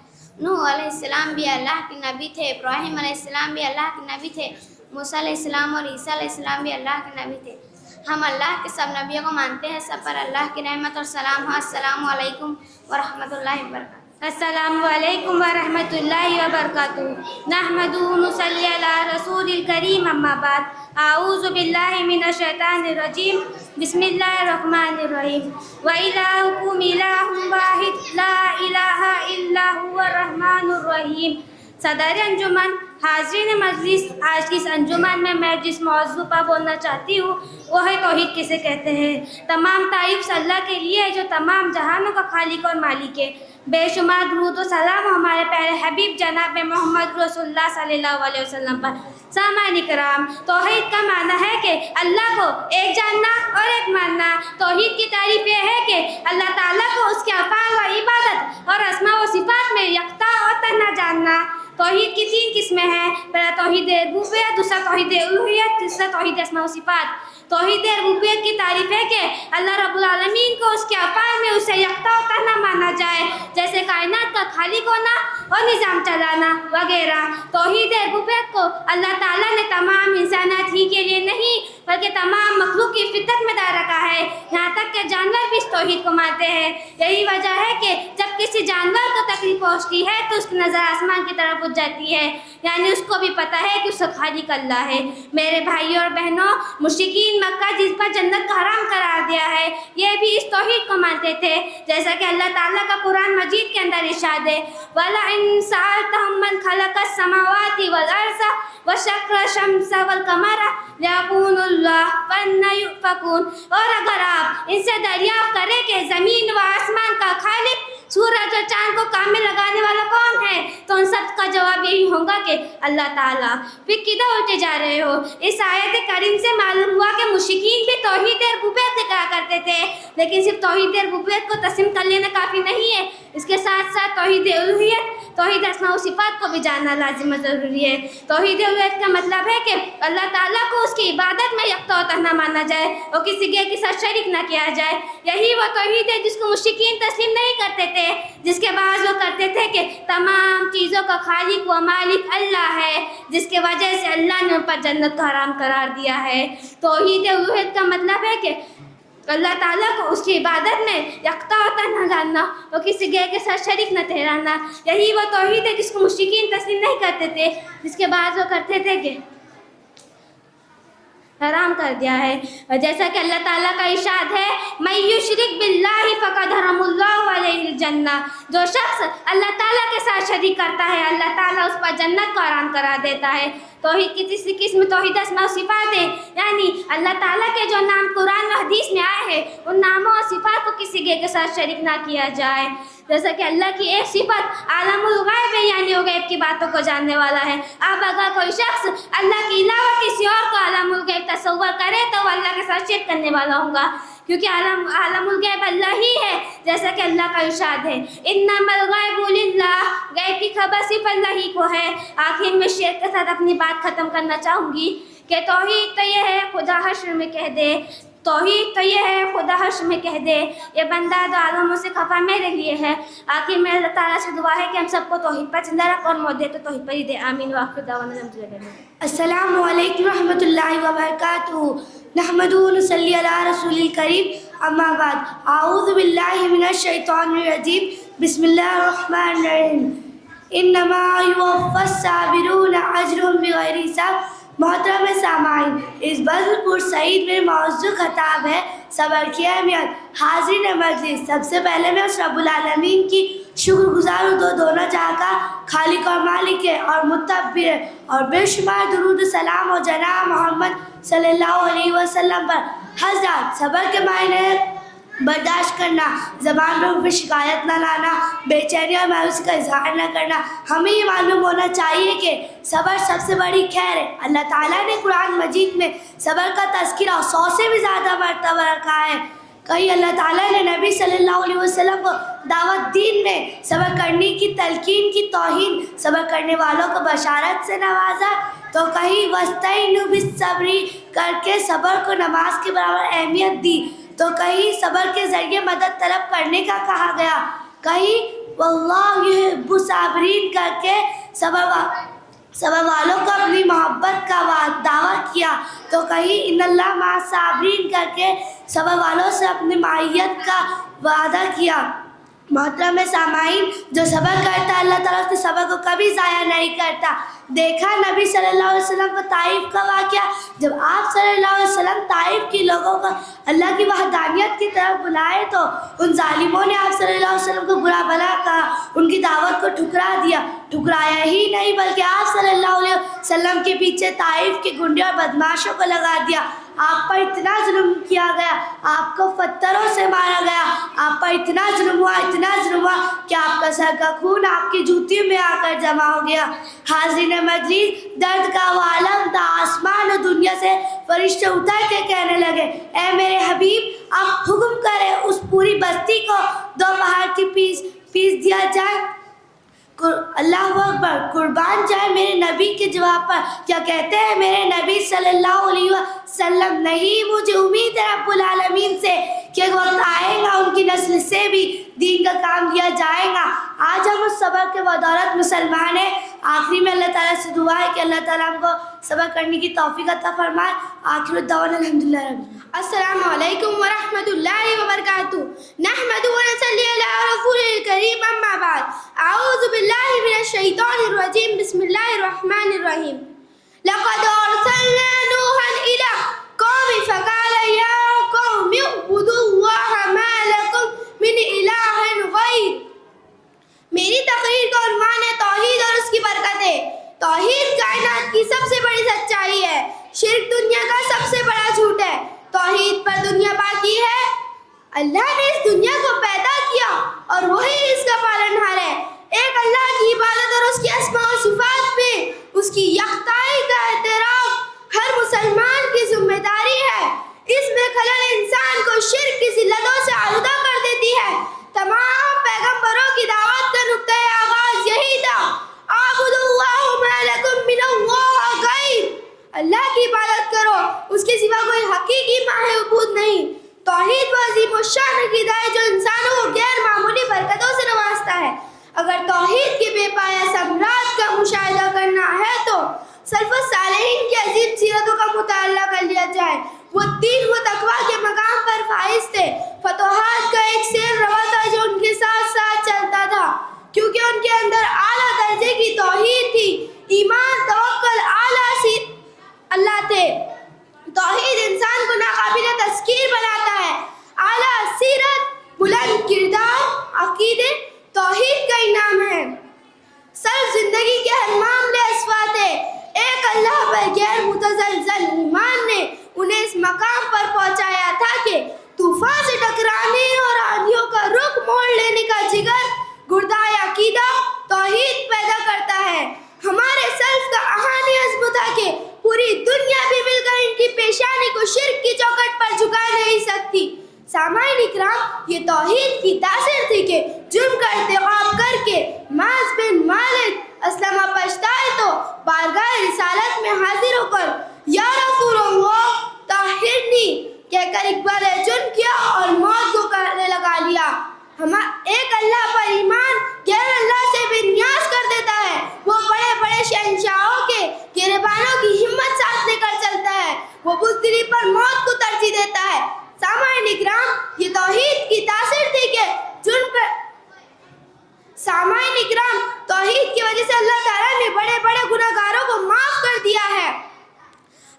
नूह अलैहिस्सलाम भी अल्लाह के नबी थे, इब्राहीम अलैहिस्सलाम भी अल्लाह के नबी थे, मूसा अलैहिस्सलाम और ईसा अलैहिस्सलाम भी अल्लाह के नबी थे। हम अल्लाह के सब नबियों को मानते हैं। सब पर अल्लाह की रहमत और सलाम हो। अस्सलामु अलैकुम व रहमतुल्लाहि व बरकातुहू। अस्सलामु अलैकुम व रहमतुल्लाहि व बरकातुहू। नहमदुहु व नुसल्ली अला रसूलिल करीम, अम्मा बाद। आऊज़ु बिल्लाहि मिनश शैतानिर रजीम, बिस्मिल्लाहिर रहमानिर रहीम। व इलाहुकुम इलाहुन वाहिद, ला इलाहा इल्ला हुवर रहमानुर रहीम। सदर अंजुमन, हाज़रीन मजलिस, आज की इस अंजुमन में मैं जिस मौजू पर बोलना चाहती हूँ वो है तौहीद किसे कहते हैं। तमाम तारीफ़ अल्लाह के लिए है जो तमाम जहानों का खालिक और मालिक है। बेशुमार दुरूद व सलाम हमारे प्यारे हबीब जनाब मोहम्मद रसूलुल्लाह सल्लल्लाहु अलैहि वसल्लम पर। सामाईन इकराम, तौहीद का माना है कि अल्लाह को एक जानना और एक मानना। तौहीद की तारीफ़ यह है कि अल्लाह ताला को उसके अफ़ाल व इबादत और अस्मा व सिफ़ात में यकता और तन्हा जानना। तौहीद की 3 किस्में हैं। पहला तौहीद रुबूबियत, दूसरा तौहीद उलूहियत, तीसरा तौहीद अस्मा व सिफ़ात। तौहीद रुबूबियत की तारीफ़ है कि अल्लाह रब्बुल आलमीन को उसके अफ़ाल में उसे यकता और तन्हा माना जाए, जैसे कायनात का खालिक होना और निज़ाम चलाना वगैरह। तौहीद रुबूबियत को अल्लाह ताला ने तमाम इंसानियत ही के लिए नहीं बल्कि तमाम मखलूक की फितरत में डाल रखा है। यहाँ तक कि जानवर भी इस तौहीद को मानते हैं। यही वजह है कि जब किसी जानवर को तकलीफ پہنچتی ہے تو اس کی نظر آسمان کی طرف اٹھ جاتی ہے، یعنی اس کو بھی پتہ ہے کہ اس کا خالق اللہ ہے۔ میرے بھائیوں اور بہنوں، مشرکین مکہ جس پر جنت کا حرام قرار دیا ہے، یہ بھی اس توحید کو مانتے تھے، جیسا کہ اللہ تعالیٰ کا قرآن مجید کے اندر ارشاد ہے وَلَئِن سَأَلْتَهُم مَّن خَلَقَ السَّمَاوَاتِ وَالْأَرْضَ وَسَخَّرَ الشَّمْسَ وَالْقَمَرَ لِيَقُولُوا اللَّهُ فَأَنَّىٰ يُؤْفَكُونَ۔ اور اگر آپ ان سے دریافت کریں کہ زمین و آسمان کا خالق، سورج اور چاند کو کام میں لگانے والا کون ہے، تو ان سب کا جواب یہی ہوگا کہ اللہ تعالیٰ۔ پھر کدھر اٹھے جا رہے ہو؟ اس آیت کریم سے معلوم ہوا کہ مشرکین بھی توحید ربوبیت کہا کرتے تھے، لیکن صرف توحید ربوبیت کو تسلیم کر لینا کافی نہیں ہے، اس کے ساتھ ساتھ توحید الوہیت، توحید اسماء و صفات کو بھی جاننا لازم و ضروری ہے۔ توحید الوہیت کا مطلب ہے کہ اللہ تعالیٰ کو اس کی عبادت میں یکتا و تنہا مانا جائے اور کسی غیر کے ساتھ شریک نہ کیا جائے۔ یہی وہ توحید ہے جس کو مشرکین تسلیم نہیں کرتے تھے، جس کے بعد وہ کرتے تھے کہ تمام چیزوں کا خالق و مالک اللہ ہے، جس کی وجہ سے اللہ نے ان پر جنت کو حرام قرار دیا ہے۔ توحید الوہیت کا مطلب ہے کہ اللہ تعالیٰ کو اس کی عبادت میں یکتا و تنہا جاننا اور کسی غیر کے ساتھ شریک نہ ٹھہرانا۔ یہی وہ توحید ہے جس کو مشرکین تسلیم نہیں کرتے تھے، جس کے بعد وہ کرتے تھے کہ حرام کر دیا ہے۔ اور جیسا کہ اللہ تعالیٰ کا ارشاد ہے مَن یشرک باللہ فقد حرم اللہ علیہ الجنہ، جو شخص اللہ تعالیٰ کے ساتھ شریک کرتا ہے، اللہ تعالیٰ اس پر جنت کو حرام قرار دیتا ہے۔ توحید کی تیسری قسم توحید اسماء و صفات ہے، یعنی اللہ تعالیٰ کے جو نام قرآن و حدیث میں آئے ہیں ان ناموں اور صفات کو کسی غیر کے ساتھ شریک نہ کیا جائے۔ جیسا کہ اللہ کی ایک صفت عالم الغیب ہے، یعنی وہ غیب کی باتوں کو جاننے والا ہے۔ اب اگر کوئی شخص اللہ کے علاوہ کسی اور کو عالم الغیب تصور کرے تو وہ اللہ کے ساتھ شرک کرنے والا ہوگا، کیونکہ عالم الغیب اللہ ہی ہے، جیسا کہ اللہ کا ارشاد ہے انما الغیب للہ، غیب کی خبر صرف اللہ ہی کو ہے۔ آخر میں شرک کے ساتھ اپنی بات ختم کرنا چاہوں گی کہ توحید تو یہ ہے خدا حشر میں کہہ دے، توحید تو یہ ہے خدا حشر میں کہہ دے، یہ بندہ دو عالموں سے خفا میرے لیے ہے۔ آخر میں اللہ تعالیٰ سے دعا ہے کہ ہم سب کو توحید پر زندہ رکھ اور موت دے تو توحید پر ہی دے، آمین وآخر دعوانا الحمدللہ۔ السلام علیکم ورحمۃ اللہ وبرکاتہ، نحمدہ و نصلی علی رسول الکریم، اما بعد، اعوذ باللہ من الشیطان الرجیم، بسم اللہ الرحمن الرحیم، انما یوفی الصابرون اجرهم بغیر حساب۔ محترم سامعین، اس بزم پرسعید میں موضوع خطاب ہے صبر کی اہمیت۔ حاضرین مجلس، سب سے پہلے میں اس رب العالمین کی شکر گزار ہوں، دونوں جہاں کا خالق اور مالک ہے اور متبر ہے، اور بے شمار درود و سلام اور جناب محمد صلی اللہ علیہ وسلم پر۔ حضرات، صبر کے معنی برداشت کرنا، زبان پر کوئی شکایت نہ لانا، بے چینی اور مایوسی کا اظہار نہ کرنا۔ ہمیں یہ معلوم ہونا چاہیے کہ صبر سب سے بڑی خیر ہے۔ اللہ تعالیٰ نے قرآن مجید میں صبر کا تذکرہ 100 سے بھی زیادہ مرتبہ رکھا ہے۔ کہیں اللہ تعالیٰ نے نبی صلی اللہ علیہ وسلم کو دعوت دین میں صبر کرنے کی تلقین کی، توہین صبر کرنے والوں کو بشارت سے نوازا، تو کہیں وَاسْتَعِینُوا بِالصَّبْرِ کر کے صبر کو نماز کے برابر اہمیت دی، تو کہیں صبر کے ذریعے مدد طلب کرنے کا کہا گیا، کہیں وَاللَّهُ يُحِبُّ الصَّابِرِينَ کر کے صبر والوں کو اپنی محبت کا دعویٰ کیا، تو کہیں ان اللہ مع الصابرین کر کے صبر والوں سے اپنی معیت کا وعدہ کیا۔ محترم سامعین، جو صبر کرتا ہے اللہ تعالیٰ اس کے صبر کو کبھی ضائع نہیں کرتا۔ دیکھا نبی صلی اللہ علیہ وسلم کو طائف کا واقعہ، جب آپ صلی اللہ علیہ وسلم طائف کے لوگوں کو اللہ کی وحدانیت کی طرف بلائے تو ان ظالموں نے آپ صلی اللہ علیہ وسلم کو برا بھلا کہا، ان کی دعوت کو ٹھکرا دیا۔ ٹھکرایا ہی نہیں بلکہ آپ صلی اللہ علیہ وسلم کے پیچھے طائف کے گنڈے اور بدماشوں کو لگا دیا۔ آپ پر اتنا ظلم کیا گیا، آپ کو پتھروں سے مارا گیا، آپ پر اتنا ظلم ہوا کہ آپ کا سر کا خون آپ کی جوتیوں میں آ کر جمع ہو گیا۔ حاضرین مجلس، درد کا وہ عالم تھا، آسمان و دنیا سے فرشتے اتر کے کہنے لگے اے میرے حبیب، آپ حکم کریں اس پوری بستی کو 2 پہاڑ کی پیس دیا جائے۔ اللہ اکبر، قربان جائے میرے نبی کے جواب پر۔ کیا کہتے ہیں میرے نبی صلی اللہ علیہ وسلم؟ نہیں، مجھے امید ہے رب العالمین سے کہ ایک وقت آئے گا ان کی نسل سے بھی دین کا کام کیا جائے گا۔ آج ہم اس صبر کے بدولت مسلمان ہیں۔ آخری میں اللہ تعالیٰ سے دعا ہے کہ اللہ تعالیٰ ہم کو صبر کرنے کی توفیق عطا فرمائے۔ آخر الدعوانا الحمدللہ رب العالمین۔ السلام علیکم ورحمۃ اللہ وبرکاتہ، نحمد و نصلی علی رسول الکریم، اما بعد، اعوذ باللہ من الشیطان الرجیم بسم اللہ الرحمن الرحیم لقد ارسلنا نوحا الى قوم فقال یا قوم اعبدوا اللہ ما لکم من الہ غیر. میری تقریر کا عنوان ہے توحید اور اس کی برکتیں. توحید کائنات کی سب سے بڑی سچائی ہے. شرک دنیا کا سب سے بڑا جھوٹ ہے. توحید پر دنیا باقی ہے. اللہ نے اس دنیا کو پیدا کیا اور وہی اس کا پالنہار ہے. ایک اللہ کی عبادت اور اس کی اسماء و صفات میں اس کی یکتائی کا اعتراف ہر مسلمان کی ذمہ داری ہے. اس میں خلل انسان کو شرک کی ذلتوں سے آلودہ کر دیتی ہے. تمام پیغمبروں کی دعوت کا نقطۂ آغاز یہی تھا. اعبدوا اللہ ما لکم من اللہ غیر. اللہ کی عبادت کرو, اس کے سوا کوئی حقیقی معبود نہیں. توحید وہ عظیم الشان عقیدہ ہے جو انسانوں کو غیر معمولی برکتوں سے نوازتا ہے. اگر توحید کے بے پایا ثمرات کا مشاہدہ کرنا ہے تو سلف الصالحین کی عظیم سیرتوں کا مطالعہ کر لیا جائے. وہ دین و تقویٰ کے مقام پر فائز تھے. فتوحات کا ایک سیر روا تھا جو ان کے ساتھ ساتھ چلتا تھا, کیونکہ ان کے اندر اعلیٰ درجے کی توحید تھی. ایمان, توکل, اعلیٰ اللہ تھے. توحید انسان کو ناقابل تذکیر بناتا ہے. اعلیٰ سیرت, بلند کردار, عقیدے توحید کا انعام ہے. سر زندگی کے ہر معاملے اسوا تھے. ایک اللہ پر غیر متزلزل ایمان نے انہیں اس مقام پر پہنچایا تھا کہ طوفان سے ٹکرانے اور آندھیوں کا رخ موڑ لینے کا جگر گردۂ عقیدہ توحید پیدا کرتا ہے. ہمارے سلف کا اہانی عزم تھا کہ پوری دنیا بھی مل کر ان کی پیشانی کو شرک کی چوکھٹ پر جھکا نہیں سکتی. سامعین اکرام, یہ توحید کی تاثیر تھی کہ جرم کا ارتکاب کر کے معاذ بن مالک اسلمہ پچھتائے تو بارگاہ رسالت میں حاضر ہو کر یا رسول اللہ طہرنی کہہ کر اقبال جرم کیا اور موت کو گلے لگا لیا. ایک اللہ پر ایمان غیر اللہ سے بھی نیاز کر دیتا ہے. وہ بڑے بڑے شہنشاہوں کے گریبانوں کی ہمت ساتھ لے کر چلتا ہے. وہ بزدلی پر موت کو ترجیح دیتا ہے. سامعین اکرام, یہ توحید کی تاثیر تھی کہ جرم پر سامعین اکرام توحید کی وجہ سے اللہ تعالیٰ نے بڑے بڑے گناہگاروں کو معاف کر دیا ہے.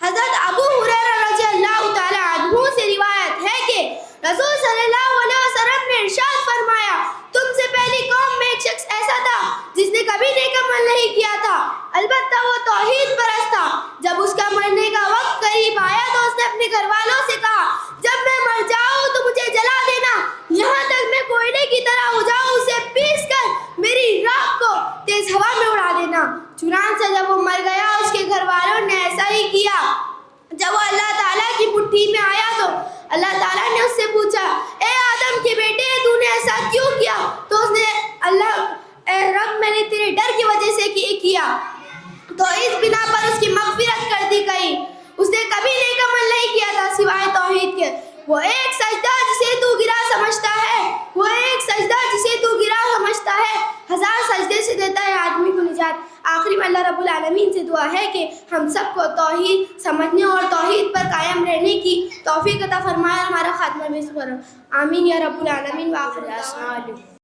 حضرت ابو ہریرہ رضی اللہ تعالیٰ عنہ سے روایت ہے کہ رسول صلی اللہ علیہ وسلم نے ارشاد فرمایا, تم سے پہلی قوم میں ایک شخص ایسا تھا جس نے کبھی نیک عمل نہیں کیا تھا, البتہ وہ توحید پرست تھا. جب اس کا مرنے کا وقت قریب آیا تو اس نے اپنے گھر والوں سے کہا, جب میں مر جاؤں تو مجھے جلا دینا, یہاں تک میں کوئلے کی طرح ہو جاؤں, اسے پیس کر میری راکھ کو تیز ہوا میں اڑا دینا. چنانچہ جب وہ مر گیا اس کے گھر والوں نے ایسا ہی کیا. جب وہ اللہ تعالیٰ کی مٹھی میں آیا تو اللہ تعالیٰ نے اس سے پوچھا, اے آدم کے بیٹے, تو نے ایسا کیوں کیا؟ تو اس نے اے رب, میں نے تیرے ڈر کی وجہ سے کیا. تو اس بنا پر اس کی مغفرت کر دی گئی. اس نے کبھی نیک عمل نہیں کیا تھا سوائے توحید کے. وہ ایک سجدہ جسے تو گرا سمجھتا ہے, ہزار سجدے سے دیتا ہے آدمی کو نجات. آخری میں اللہ رب العالمین سے دعا ہے کہ ہم سب کو توحید سمجھنے اور توحید پر قائم رہنے کی توفیق عطا فرمائے. ہمارا خاتمہ میں سپر آمین یا رب العالمین. وآخر دعوانا